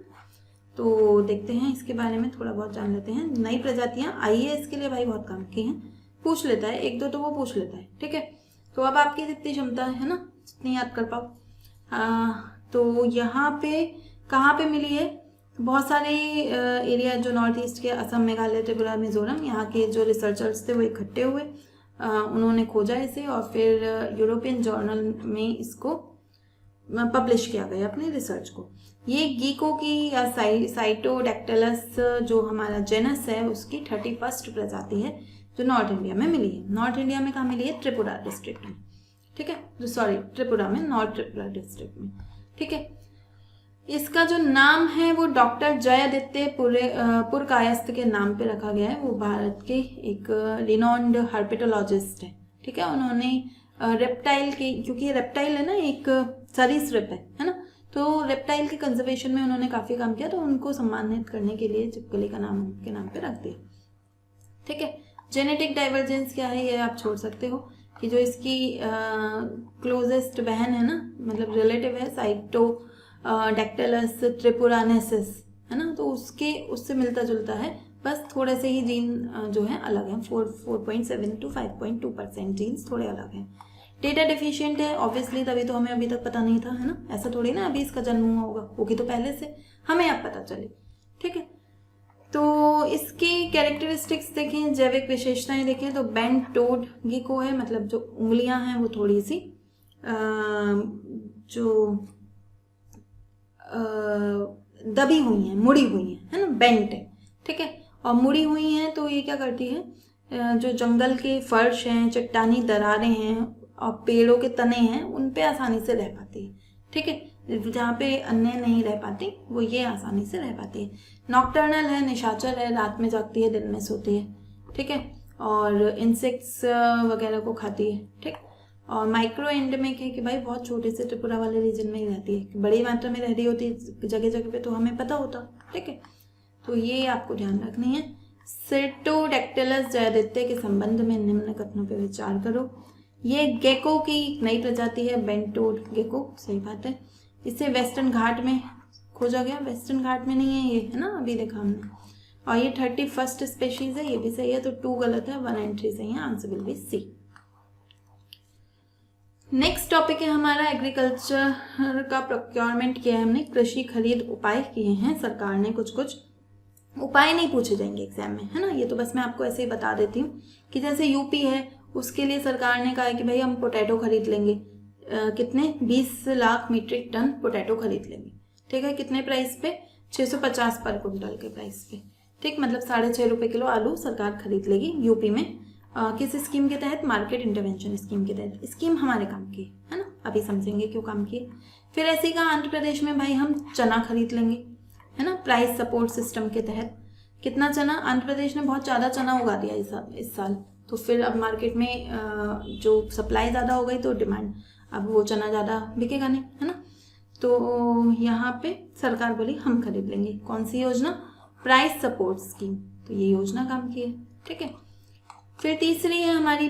तो देखते हैं इसके बारे में, थोड़ा बहुत जान लेते हैं। नई प्रजातियां आई है, इसके लिए भाई बहुत काम की हैं। पूछ लेता है 1-2 तो वो पूछ लेता है। ठीक है, तो अब आपकी जितनी क्षमता है ना, जितनी याद कर पाओ। तो यहाँ पे कहाँ पे मिली है? बहुत सारे एरिया जो नॉर्थ ईस्ट के, असम, मेघालय, त्रिपुरा, मिजोरम, यहाँ के जो रिसर्चर्स थे वो इकट्ठे हुए, उन्होंने खोजा इसे और फिर यूरोपियन जर्नल में इसको पब्लिश किया गया अपने रिसर्च को। ये गीको की या साइटोडेक्टिलस जो हमारा जेनस है उसकी 31st प्रजाति है जो नॉर्थ इंडिया में मिली है। नॉर्थ इंडिया में कहाँ मिली है? त्रिपुरा डिस्ट्रिक्ट में। ठीक है, त्रिपुरा में, नॉर्थ त्रिपुरा डिस्ट्रिक्ट में। ठीक है, इसका जो नाम है वो डॉक्टर जयादित्य पुरकायस्थ के नाम पे रखा गया है। वो भारत के एक रिनॉन्ड हर्पेटोलॉजिस्ट है, ठीक है। उन्होंने रेप्टाइल के, क्योंकि रेप्टाइल है ना, एक सरीसृप है ना, तो रेप्टाइल के कंजर्वेशन में उन्होंने काफ़ी काम किया, तो उनको सम्मानित करने के लिए छिपकली का नाम उनके नाम पे रख दिया, ठीक है। जेनेटिक डाइवर्जेंस क्या है ये आप छोड़ सकते हो, कि जो इसकी क्लोजेस्ट बहन है ना, मतलब रिलेटिव है, साइटोडैक्टिलस त्रिपुरानेसिस है ना, तो उससे मिलता जुलता है, बस थोड़े से ही जीन जो है अलग हैं, 4.7 to 5.2% जीन्स थोड़े अलग हैं। डेटा डिफिशिएंट है ऑब्वियसली, तभी तो हमें अभी तक पता नहीं था, है ना, ऐसा थोड़ी ना अभी इसका जन्म हुआ होगा, होगी तो पहले से, हमें अब पता चले, ठीक है। तो इसकी कैरेक्टरिस्टिक्स देखें, जैविक विशेषताएं देखें, तो बेंट टोड गेको है, मतलब जो उंगलियां हैं वो थोड़ी सी दबी हुई हैं, मुड़ी हुई हैं, है ना, बेंट है, ठीक है। और मुड़ी हुई हैं तो ये क्या करती है, जो जंगल के फर्श हैं, चट्टानी दरारें हैं और पेड़ों के तने हैं, उन पे आसानी से रह पाती है, ठीक है। जहाँ पे अन्य नहीं रह पाती वो ये आसानी से रह पाती है। नॉकटर्नल है, निशाचर है, रात में जागती है, दिन में सोती है, ठीक है। और इंसेक्ट्स वगैरह को खाती है, ठीक। और माइक्रो एंडेमिक है कि भाई बहुत छोटे से त्रिपुरा वाले रीजन में ही रहती है, बड़ी मात्रा में रह रही होती है जगह जगह पे तो हमें पता होता, ठीक है। तो ये आपको ध्यान रखनी है। सेटोडैक्टिलस जयादित्य के संबंध में निम्न कथनों पर विचार करो। ये गेको की नई प्रजाति है, बेंटोड गेको, सही बात है। इसे वेस्टर्न घाट में खोजा गया, वेस्टर्न घाट में नहीं है ये, है ना, अभी देखा हमने। और ये 31st स्पेशीज है, ये भी सही है, तो 2 गलत है, 1 and 3 सही है, answer will be C. Next topic है हमारा एग्रीकल्चर का प्रोक्योरमेंट किया है हमने, कृषि खरीद उपाय किए हैं सरकार ने। कुछ उपाय नहीं पूछे जाएंगे एग्जाम में, है ना, ये तो बस मैं आपको ऐसे ही बता देती हूँ कि जैसे यूपी है, उसके लिए सरकार ने कहा है कि भाई हम पोटैटो खरीद लेंगे, कितने 20 लाख मीट्रिक टन पोटैटो खरीद लेंगे, ठीक है। कितने प्राइस पे, 650 पर कुंटल के प्राइस पे, ठीक, मतलब 6.5 रुपये किलो आलू सरकार खरीद लेगी यूपी में। किस स्कीम के तहत, मार्केट इंटरवेंशन स्कीम के तहत। स्कीम हमारे काम की है ना, अभी समझेंगे क्यों काम की। फिर ऐसे ही कहा आंध्र प्रदेश में भाई हम चना खरीद लेंगे, है ना, प्राइस सपोर्ट सिस्टम के तहत। कितना चना, आंध्र प्रदेश ने बहुत ज़्यादा चना उगा दिया इस साल, तो फिर अब मार्केट में जो सप्लाई ज़्यादा हो गई तो डिमांड, अब वो चना ज़्यादा बिकेगा नहीं, है ना, तो यहाँ पे सरकार बोली हम खरीद लेंगे। कौन सी योजना, प्राइस सपोर्ट स्कीम, तो ये योजना काम की है, ठीक है। फिर तीसरी है हमारी,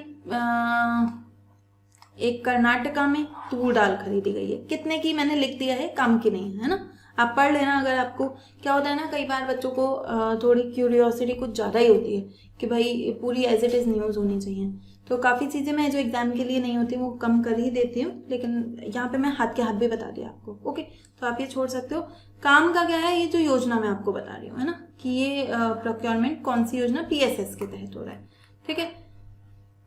एक कर्नाटका में तूर दाल खरीदी गई है, कितने की मैंने लिख दिया है, काम की नहीं है ना, आप पढ़ लेना। अगर आपको क्या होता है ना, कई बार बच्चों को थोड़ी क्यूरियोसिटी कुछ ज़्यादा ही होती है कि भाई पूरी एज इट इज़ न्यूज़ होनी चाहिए, तो काफ़ी चीज़ें मैं जो एग्जाम के लिए नहीं होती वो कम कर ही देती हूँ, लेकिन यहाँ पे मैं हाथ के हाथ भी बता दिया आपको, ओके, तो आप ये छोड़ सकते हो। काम का क्या है, ये जो योजना मैं आपको बता रही हूँ, है ना, कि ये प्रोक्योरमेंट कौन सी योजना, PSS के तहत हो रहा है, ठीक है।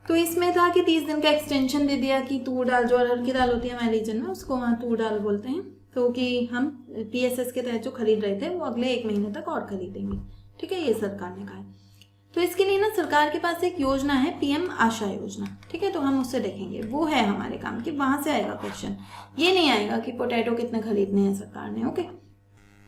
तो इसमें था कि 30 दिन का एक्सटेंशन दे दिया कि तूर दाल, जो अरहर की दाल होती है हमारे रीजन में, उसको वहाँ तूर दाल बोलते हैं, तो कि हम PSS के तहत जो खरीद रहे थे वो अगले 1 महीने तक और खरीदेंगे, ठीक है, ये सरकार ने कहा है। तो इसके लिए ना सरकार के पास एक योजना है, PM आशा योजना, ठीक है, तो हम उससे देखेंगे, वो है हमारे काम की, वहां से आएगा क्वेश्चन, ये नहीं आएगा कि पोटैटो कितने खरीदने हैं सरकार ने, ओके।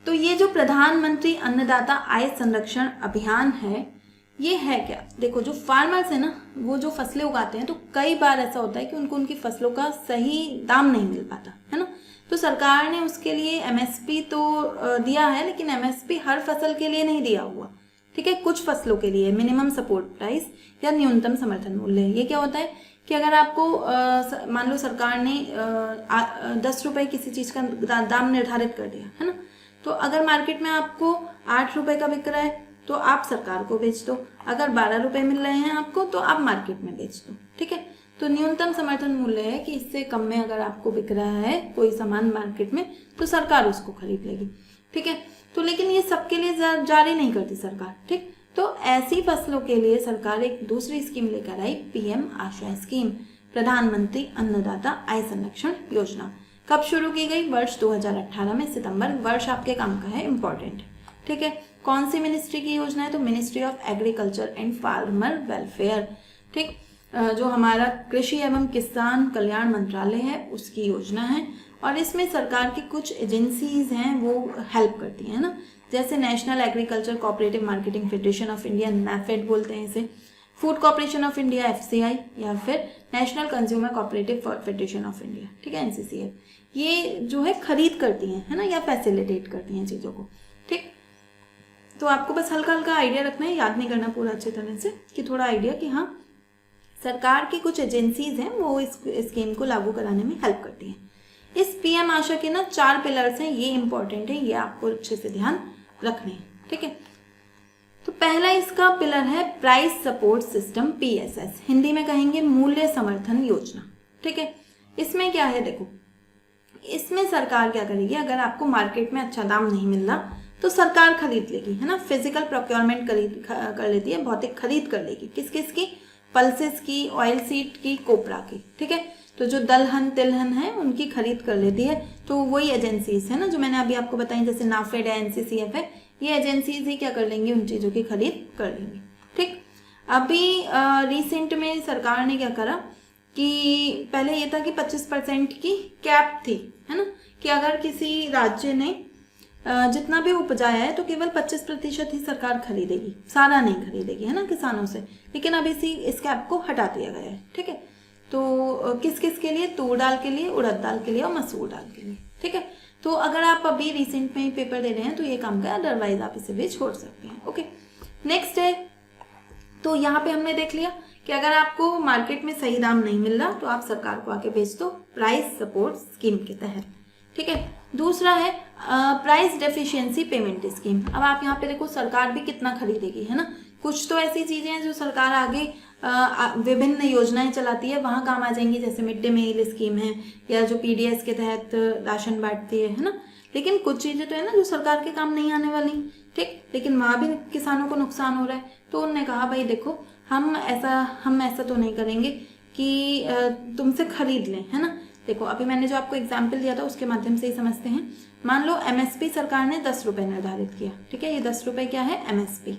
तो ये जो प्रधानमंत्री अन्नदाता आय संरक्षण अभियान है, ये है क्या, देखो जो फार्मर्स है ना, वो जो फसलें उगाते हैं, तो कई बार ऐसा होता है कि उनको उनकी फसलों का सही दाम नहीं मिल पाता, है ना, तो सरकार ने उसके लिए MSP तो दिया है, लेकिन MSP हर फसल के लिए नहीं दिया हुआ, ठीक है, कुछ फसलों के लिए मिनिमम सपोर्ट प्राइस या न्यूनतम समर्थन मूल्य। ये क्या होता है कि अगर आपको मान लो सरकार ने 10 रुपये किसी चीज़ का दाम निर्धारित कर दिया, है ना, तो अगर मार्केट में आपको 8 रुपये का बिक रहा है तो आप सरकार को बेच दो, अगर 12 रुपये मिल रहे हैं आपको तो आप मार्केट में बेच दो, ठीक है। तो न्यूनतम समर्थन मूल्य है कि इससे कम में अगर आपको बिक रहा है कोई सामान मार्केट में तो सरकार उसको खरीद लेगी, ठीक है। तो लेकिन ये सबके लिए जारी नहीं करती सरकार, ठीक, तो ऐसी फसलों के लिए सरकार एक दूसरी स्कीम लेकर आई, PM आशा स्कीम, प्रधानमंत्री अन्नदाता आय संरक्षण योजना। कब शुरू की गई, वर्ष 2018 में, सितंबर, वर्ष आपके काम का है, इंपॉर्टेंट, ठीक है। कौन सी मिनिस्ट्री की योजना है, तो ministry of agriculture and farmer welfare, ठीक। जो हमारा कृषि एवं किसान कल्याण मंत्रालय है उसकी योजना है, और इसमें सरकार की कुछ एजेंसीज हैं वो हेल्प करती हैं ना, जैसे national agriculture cooperative marketing federation of India, NAFED बोलते हैं इसे, food corporation of India FCI, या फिर national consumer cooperative federation of India, ठीक है, NCCF, ये जो है खरीद करती हैं, है ना, या फैसिलिटेट करती हैं चीज़ों को, ठीक। तो आपको बस हल्का हल्का आइडिया रखना है, याद नहीं करना पूरा अच्छे तरह से, कि थोड़ा आइडिया कि हाँ सरकार की कुछ एजेंसीज हैं वो इस स्कीम को लागू कराने में हेल्प करती हैं। इस PM आशा के ना 4 पिलर्स हैं, ये इंपॉर्टेंट है, ये आपको अच्छे से ध्यान रखने हैं, ठीक है। तो पहला इसका पिलर है price support system, PSS, Hindi में कहेंगे मूल्य समर्थन योजना, ठीक है। इसमें क्या है, देखो इसमें सरकार क्या करेगी, अगर आपको मार्केट में अच्छा दाम नहीं मिल रहा तो सरकार खरीद लेगी, है ना, फिजिकल प्रोक्योरमेंट कर लेती है, भौतिक खरीद कर लेगी, किस किस की, पल्सेस की, ऑयल सीड की, कोपरा की, ठीक है। तो जो दलहन तिलहन है उनकी खरीद कर लेती है, तो वही एजेंसीज है ना जो मैंने अभी आपको बताई, जैसे नाफेड है, NCCF है, ये एजेंसीज ही क्या कर लेंगी, उन चीज़ों की खरीद कर लेंगी, ठीक। अभी रिसेंट में सरकार ने क्या करा कि पहले ये था कि 25% की कैप थी, है ना, कि अगर किसी राज्य ने जितना भी उपजाया है तो केवल 25% ही सरकार खरीदेगी, सारा नहीं खरीदेगी, है ना, किसानों से। लेकिन अब इस कैप को हटा दिया गया है, ठीक है। तो किस किस के लिए, तूर दाल के लिए, उड़द दाल के लिए और मसूर दाल के लिए, ठीक है। तो अगर आप अभी रिसेंट में पेपर दे रहे हैं तो ये काम का, अदरवाइज आप इसे भी छोड़ सकते हैं, ओके। नेक्स्ट है, तो यहाँ पे हमने देख लिया कि अगर आपको मार्केट में सही दाम नहीं मिल रहा तो आप सरकार को आके बेच दो प्राइस सपोर्ट स्कीम के तहत, ठीक है। दूसरा है प्राइस डेफिशिएंसी पेमेंट स्कीम। अब आप यहाँ पे देखो सरकार भी कितना खरीदेगी, है ना, कुछ तो ऐसी चीजें हैं जो सरकार आगे विभिन्न योजनाएं चलाती है, वहां काम आ जाएंगी, जैसे मिड डे मील स्कीम है, या जो PDS के तहत राशन बांटती है ना। लेकिन कुछ चीजें तो है ना जो सरकार के काम नहीं आने वाली, ठीक, लेकिन वहां भी किसानों को नुकसान हो रहा है। तो उन्होंने कहा भाई देखो हम ऐसा तो नहीं करेंगे कि तुमसे खरीद लें, है ना। देखो अभी मैंने जो आपको एग्जाम्पल दिया था उसके माध्यम से ही समझते हैं। मान लो MSP सरकार ने 10 रुपए निर्धारित किया, ठीक है, ये 10 रुपए क्या है, MSP।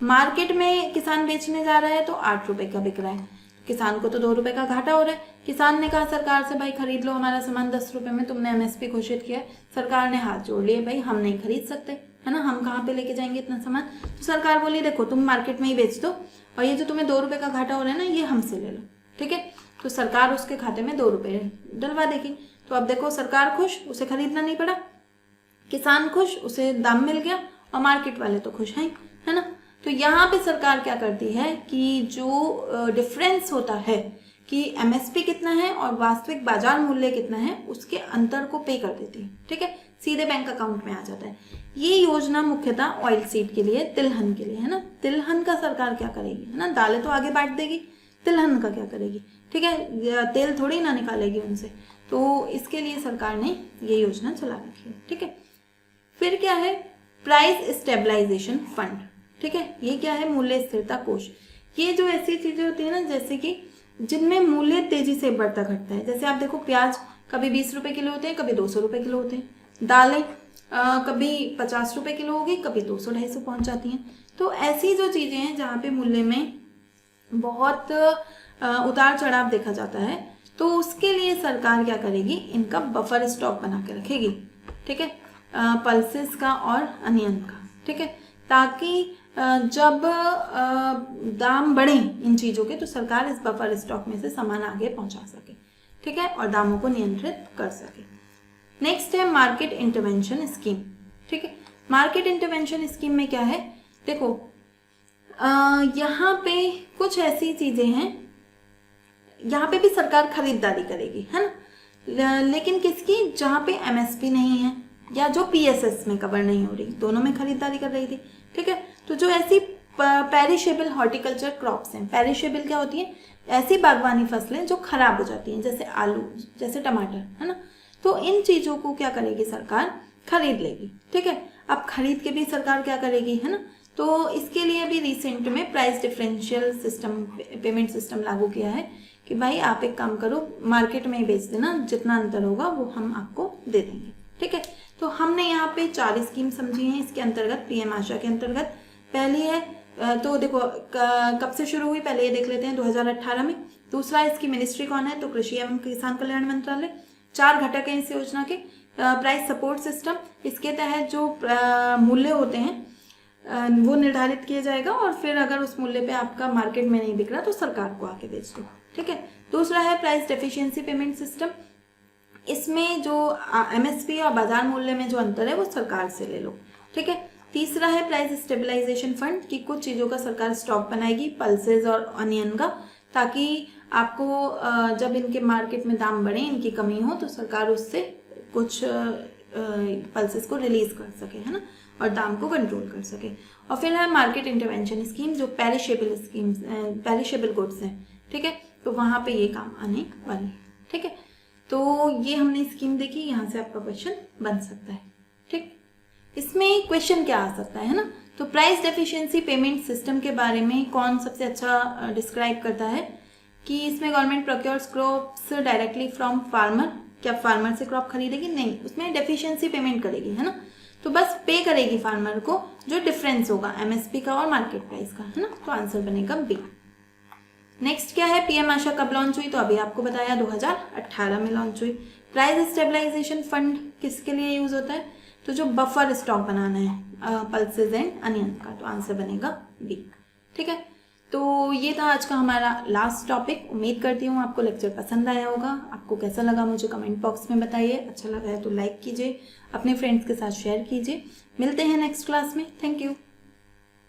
मार्केट में किसान बेचने जा रहा है तो 8 रुपए का बिक रहा है, किसान को तो 2 रुपए का घाटा हो रहा है। किसान ने कहा सरकार से भाई खरीद लो हमारा सामान 10 रुपए में, तुमने MSP घोषित किया, सरकार ने हाथ जोड़ लिए, भाई हम नहीं खरीद सकते, है ना, हम कहाँ पे लेके जाएंगे इतना सामान। तो सरकार बोली देखो तुम मार्केट में ही बेच दो, और ये जो तुम्हें 2 रुपए का घाटा हो रहा है ना ये हमसे ले लो, ठीक है। तो सरकार उसके खाते में 2 रुपए डलवा देगी। तो अब देखो सरकार खुश, उसे खरीदना नहीं पड़ा, किसान खुश, उसे दाम मिल गया, और मार्केट वाले तो खुश हैं, है ना। तो यहाँ पे सरकार क्या करती है कि जो डिफरेंस होता है कि MSP कितना है और वास्तविक बाजार मूल्य कितना है उसके अंतर को पे कर देती है, ठीक है, सीधे बैंक अकाउंट में आ जाता है। ये योजना मुख्यतः ऑयल सीड के लिए, तिलहन के लिए, है ना। तिलहन का सरकार क्या करेगी, है ना, दालें तो आगे बांट देगी, तिलहन का क्या करेगी, ठीक है, तेल थोड़ी ना निकालेगी उनसे। तो इसके लिए सरकार ने ये योजना चला रखी है, ठीक है। फिर क्या है, प्राइस स्टेबलाइजेशन फंड, ठीक है, ये क्या है, मूल्य स्थिरता कोष। ये जो ऐसी चीजें होती है ना जैसे कि जिनमें मूल्य तेजी से बढ़ता घटता है, जैसे आप देखो प्याज कभी 20 रुपए किलो होते हैं, कभी 200 रुपए किलो होते हैं, दालें कभी 50 रुपए किलो होगी, कभी 200-250 पहुंच जाती हैं। तो ऐसी जो चीजें हैं जहाँ पे मूल्य में बहुत उतार चढ़ाव देखा जाता है, तो उसके लिए सरकार क्या करेगी, इनका बफर स्टॉक बना के रखेगी, ठीक है, पल्सेस का और अनियन का, ठीक है, ताकि जब दाम बढ़े इन चीज़ों के तो सरकार इस बफर स्टॉक में से सामान आगे पहुंचा सके, ठीक है, और दामों को नियंत्रित कर सके। नेक्स्ट है मार्केट इंटरवेंशन स्कीम, ठीक है। मार्केट इंटरवेंशन स्कीम में क्या है, देखो यहाँ पे कुछ ऐसी चीजें हैं, यहाँ पे भी सरकार खरीदारी करेगी, है ना, लेकिन किसकी, जहाँ पे MSP नहीं है या जो PSS में कवर नहीं हो रही, दोनों में खरीदारी कर रही थी, ठीक है। तो जो ऐसी पेरिशेबल हॉर्टिकल्चर क्रॉप्स हैं, पेरिशेबल क्या होती है, ऐसी बागवानी फसलें जो खराब हो जाती हैं, जैसे आलू, जैसे टमाटर, है ना। तो इन चीजों को क्या करेगी सरकार, खरीद लेगी, ठीक है। अब खरीद के भी सरकार क्या करेगी, है ना। तो इसके लिए भी रिसेंट में price differential system, payment system लागू किया है कि भाई आप एक काम करो, मार्केट में ही बेच देना, जितना अंतर होगा वो हम आपको दे देंगे, ठीक है। तो हमने यहाँ पे 4 स्कीम समझी हैं इसके अंतर्गत, PM आशा के अंतर्गत। पहली है, तो देखो कब से शुरू हुई, पहले ये देख लेते हैं, 2018 में दूसरा इसकी मिनिस्ट्री कौन है, तो कृषि एवं किसान कल्याण मंत्रालय। 4 घटक हैं इस योजना के। प्राइस सपोर्ट सिस्टम, इसके तहत जो मूल्य होते हैं वो निर्धारित किया जाएगा और फिर अगर उस मूल्य पे आपका मार्केट में नहीं बिक रहा तो सरकार को आके बेच दो, ठीक है। दूसरा है प्राइस डेफिशिएंसी पेमेंट सिस्टम, इसमें जो एमएसपी और बाजार मूल्य में जो अंतर है वो सरकार से ले लो, ठीक है। तीसरा है प्राइस स्टेबलाइजेशन फंड, कि कुछ चीज़ों का सरकार स्टॉक बनाएगी, पल्सेस और अनियन का, ताकि आपको जब इनके मार्केट में दाम बढ़े, इनकी कमी हो, तो सरकार उससे कुछ पल्सेस को रिलीज कर सके, है ना, और दाम को कंट्रोल कर सके। और फिर है मार्केट इंटरवेंशन स्कीम, जो पेरिशेबल गुड्स हैं, ठीक है, तो वहाँ पे ये काम आने वाली है, ठीक है। तो ये हमने स्कीम देखी, यहाँ से आपका क्वेश्चन बन सकता है, ठीक। इसमें क्वेश्चन क्या आ सकता है ना, तो प्राइस डेफिशिएंसी पेमेंट सिस्टम के बारे में कौन सबसे अच्छा डिस्क्राइब करता है, कि इसमें government procures crops directly from farmer, क्या फार्मर से क्रॉप खरीदेगी, नहीं, उसमें डेफिशिएंसी पेमेंट करेगी, है ना, तो बस पे करेगी फार्मर को जो डिफरेंस होगा एमएसपी का और मार्केट प्राइस का, है ना, तो आंसर बनेगा बी। नेक्स्ट क्या है, पीएम आशा कब लॉन्च हुई, तो अभी आपको बताया 2018 में लॉन्च हुई। प्राइस स्टेबलाइजेशन फंड किसके लिए यूज होता है, तो जो बफर स्टॉक बनाना है पल्सेस एंड अनियन का, तो आंसर बनेगा बी, ठीक है। तो ये था आज का हमारा लास्ट टॉपिक। उम्मीद करती हूँ आपको लेक्चर पसंद आया होगा। आपको कैसा लगा मुझे कमेंट बॉक्स में बताइए, अच्छा लगा है तो लाइक कीजिए, अपने फ्रेंड्स के साथ शेयर कीजिए। मिलते हैं नेक्स्ट क्लास में, थैंक यू।